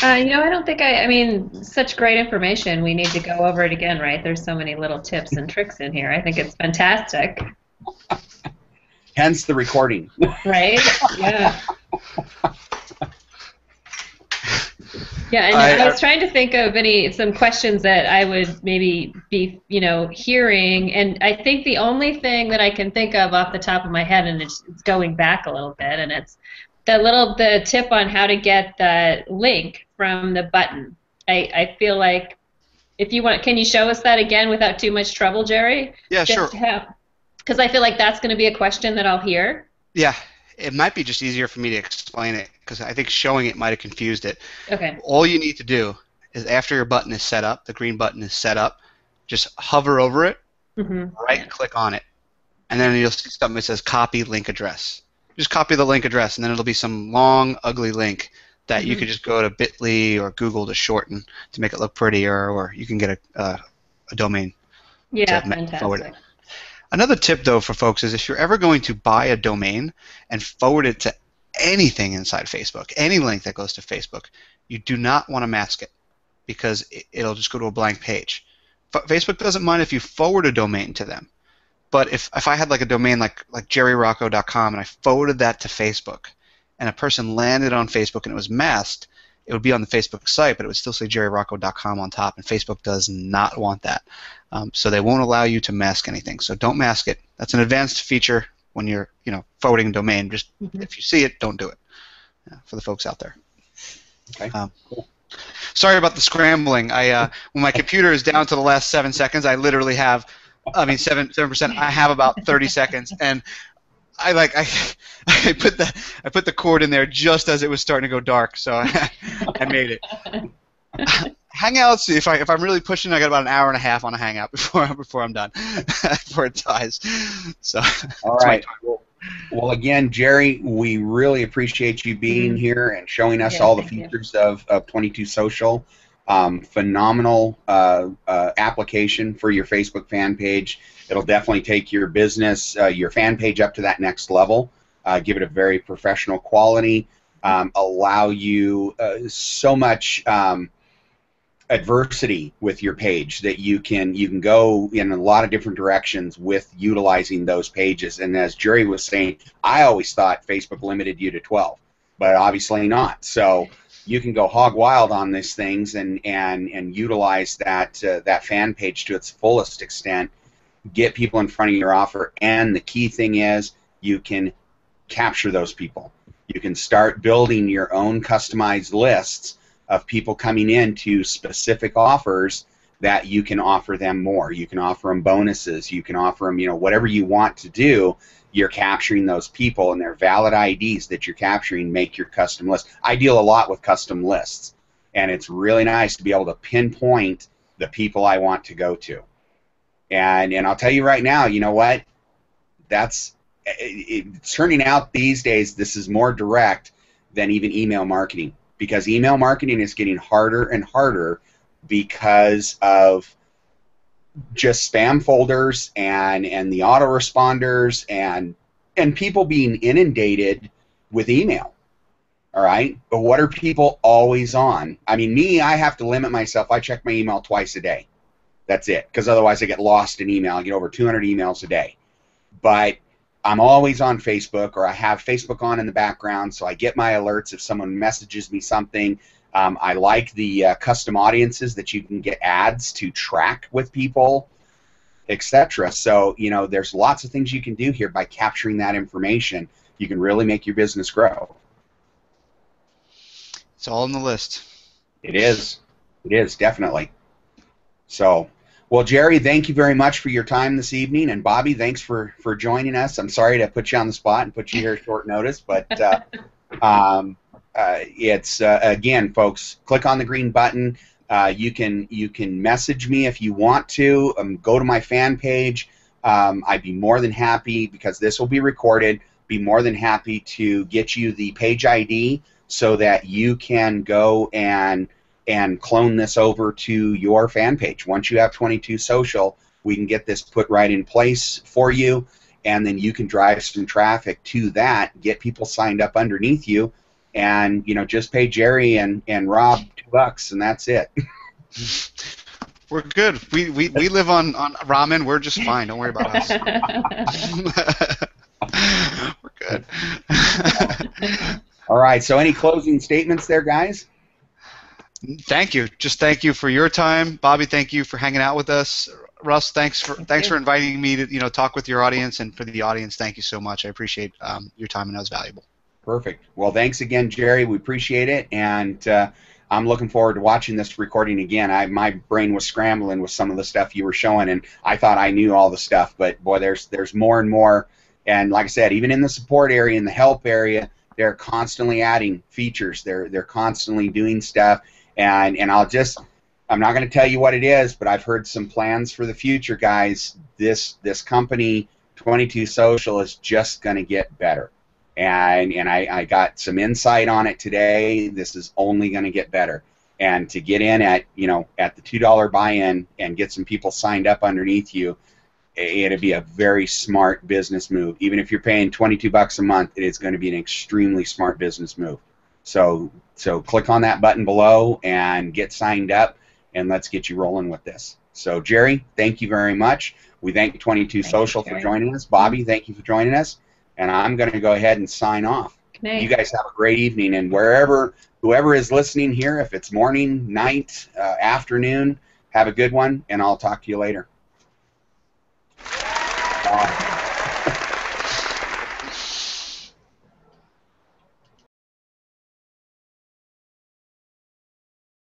Speaker 3: I don't think I mean, such great information. We need to go over it again, right? There's so many little tips and tricks in here. I think it's fantastic.
Speaker 1: Hence the recording.
Speaker 3: Right? Yeah. Yeah, and I was trying to think of some questions that I would maybe be, hearing, and I think the only thing that I can think of off the top of my head, and it's going back a little bit, and it's the tip on how to get the link from the button. I feel like if you want, can you show us that again without too much trouble, Jerry?
Speaker 2: Yeah, sure.
Speaker 3: Because I feel like that's going to be a question that I'll hear.
Speaker 2: Yeah, it might be just easier for me to explain it because I think showing it might have confused it.
Speaker 3: Okay.
Speaker 2: All you need to do is after your button is set up, the green button is set up, just hover over it, right-click on it, and then you'll see something that says copy link address. Just copy the link address, and then it'll be some long, ugly link that you can just go to Bitly or Google to shorten to make it look prettier, or you can get a domain.
Speaker 3: Yeah, fantastic.
Speaker 2: Forward it. Another tip, though, for folks is if you're ever going to buy a domain and forward it to anything inside Facebook, any link that goes to Facebook, you do not want to mask it because it'll just go to a blank page. Facebook doesn't mind if you forward a domain to them. But if I had like a domain like jerryrocco.com and I forwarded that to Facebook and a person landed on Facebook and it was masked, it would be on the Facebook site, but it would still say jerryrocco.com on top, and Facebook does not want that. So they won't allow you to mask anything. So don't mask it. That's an advanced feature when you're forwarding a domain. Just if you see it, don't do it. For the folks out there.
Speaker 1: Okay. Cool.
Speaker 2: Sorry about the scrambling. When my computer is down to the last 7 seconds, I literally have 7%. I have about 30 seconds, and I put the cord in there just as it was starting to go dark, so I made it. Hangouts, if I'm really pushing, I got about an hour and a half on a Hangout before I'm done, before it dies. So.
Speaker 1: All right. Well, again, Jerry, we really appreciate you being here and showing us all the features of 22 Social. Phenomenal application for your Facebook fan page. It'll definitely take your business, your fan page up to that next level, give it a very professional quality, allow you so much adversity with your page that you can go in a lot of different directions with utilizing those pages. And as Jerry was saying, I always thought Facebook limited you to 12, but obviously not. So you can go hog wild on these things and utilize that fan page to its fullest extent, get people in front of your offer, and the key thing is you can capture those people. You can start building your own customized lists of people coming into specific offers that you can offer them more. You can offer them bonuses. You can offer them, whatever you want to do. You're capturing those people, and their valid IDs that you're capturing make your custom list. I deal a lot with custom lists, and it's really nice to be able to pinpoint the people I want to go to. And I'll tell you right now, you know what? It's turning out these days this is more direct than even email marketing, because email marketing is getting harder and harder because of just spam folders and the autoresponders and people being inundated with email. All right? But what are people always on? I mean, I have to limit myself. I check my email twice a day. That's it, because otherwise I get lost in email. I get over 200 emails a day. But I'm always on Facebook, or I have Facebook on in the background, so I get my alerts if someone messages me something. I like the custom audiences that you can get ads to track with people. etc. So, there's lots of things you can do here by capturing that information. You can really make your business grow.
Speaker 2: It's all on the list.
Speaker 1: It is. It is, definitely. So, well, Jerry, thank you very much for your time this evening. And Bobby, thanks for joining us. I'm sorry to put you on the spot and put you here at short notice, but it's, again, folks, click on the green button. You can message me if you want to. Go to my fan page. I'd be more than happy, because this will be recorded, be more than happy to get you the page ID so that you can go and clone this over to your fan page. Once you have 22 Social, we can get this put right in place for you, and then you can drive some traffic to that, get people signed up underneath you, and just pay Jerry and Rob $2, and that's it.
Speaker 2: We're good. We live on ramen. We're just fine. Don't worry about us. We're good.
Speaker 1: All right. So, any closing statements there, guys?
Speaker 2: Thank you. Just thank you for your time, Bobby. Thank you for hanging out with us. Russ, thanks for inviting me to talk with your audience, and for the audience, thank you so much. I appreciate your time, and that was valuable.
Speaker 1: Perfect. Well, thanks again, Jerry. We appreciate it, and I'm looking forward to watching this recording again. My brain was scrambling with some of the stuff you were showing, and I thought I knew all the stuff, but boy, there's more and more. And like I said, even in the support area, in the help area, they're constantly adding features. They're constantly doing stuff, and I'm not going to tell you what it is, but I've heard some plans for the future, guys. This company, 22 Social, is just going to get better. And I got some insight on it today. This is only going to get better. And to get in at the $2 buy-in and get some people signed up underneath you, it'd be a very smart business move. Even if you're paying $22 a month, it is going to be an extremely smart business move. So click on that button below and get signed up, and let's get you rolling with this. So, Jerry, thank you very much. We thank 22 Social for joining us. Bobby, thank you for joining us. And I'm going to go ahead and sign off. You guys have a great evening, and whoever is listening here, if it's morning, night, afternoon, have a good one, and I'll talk to you later. Bye.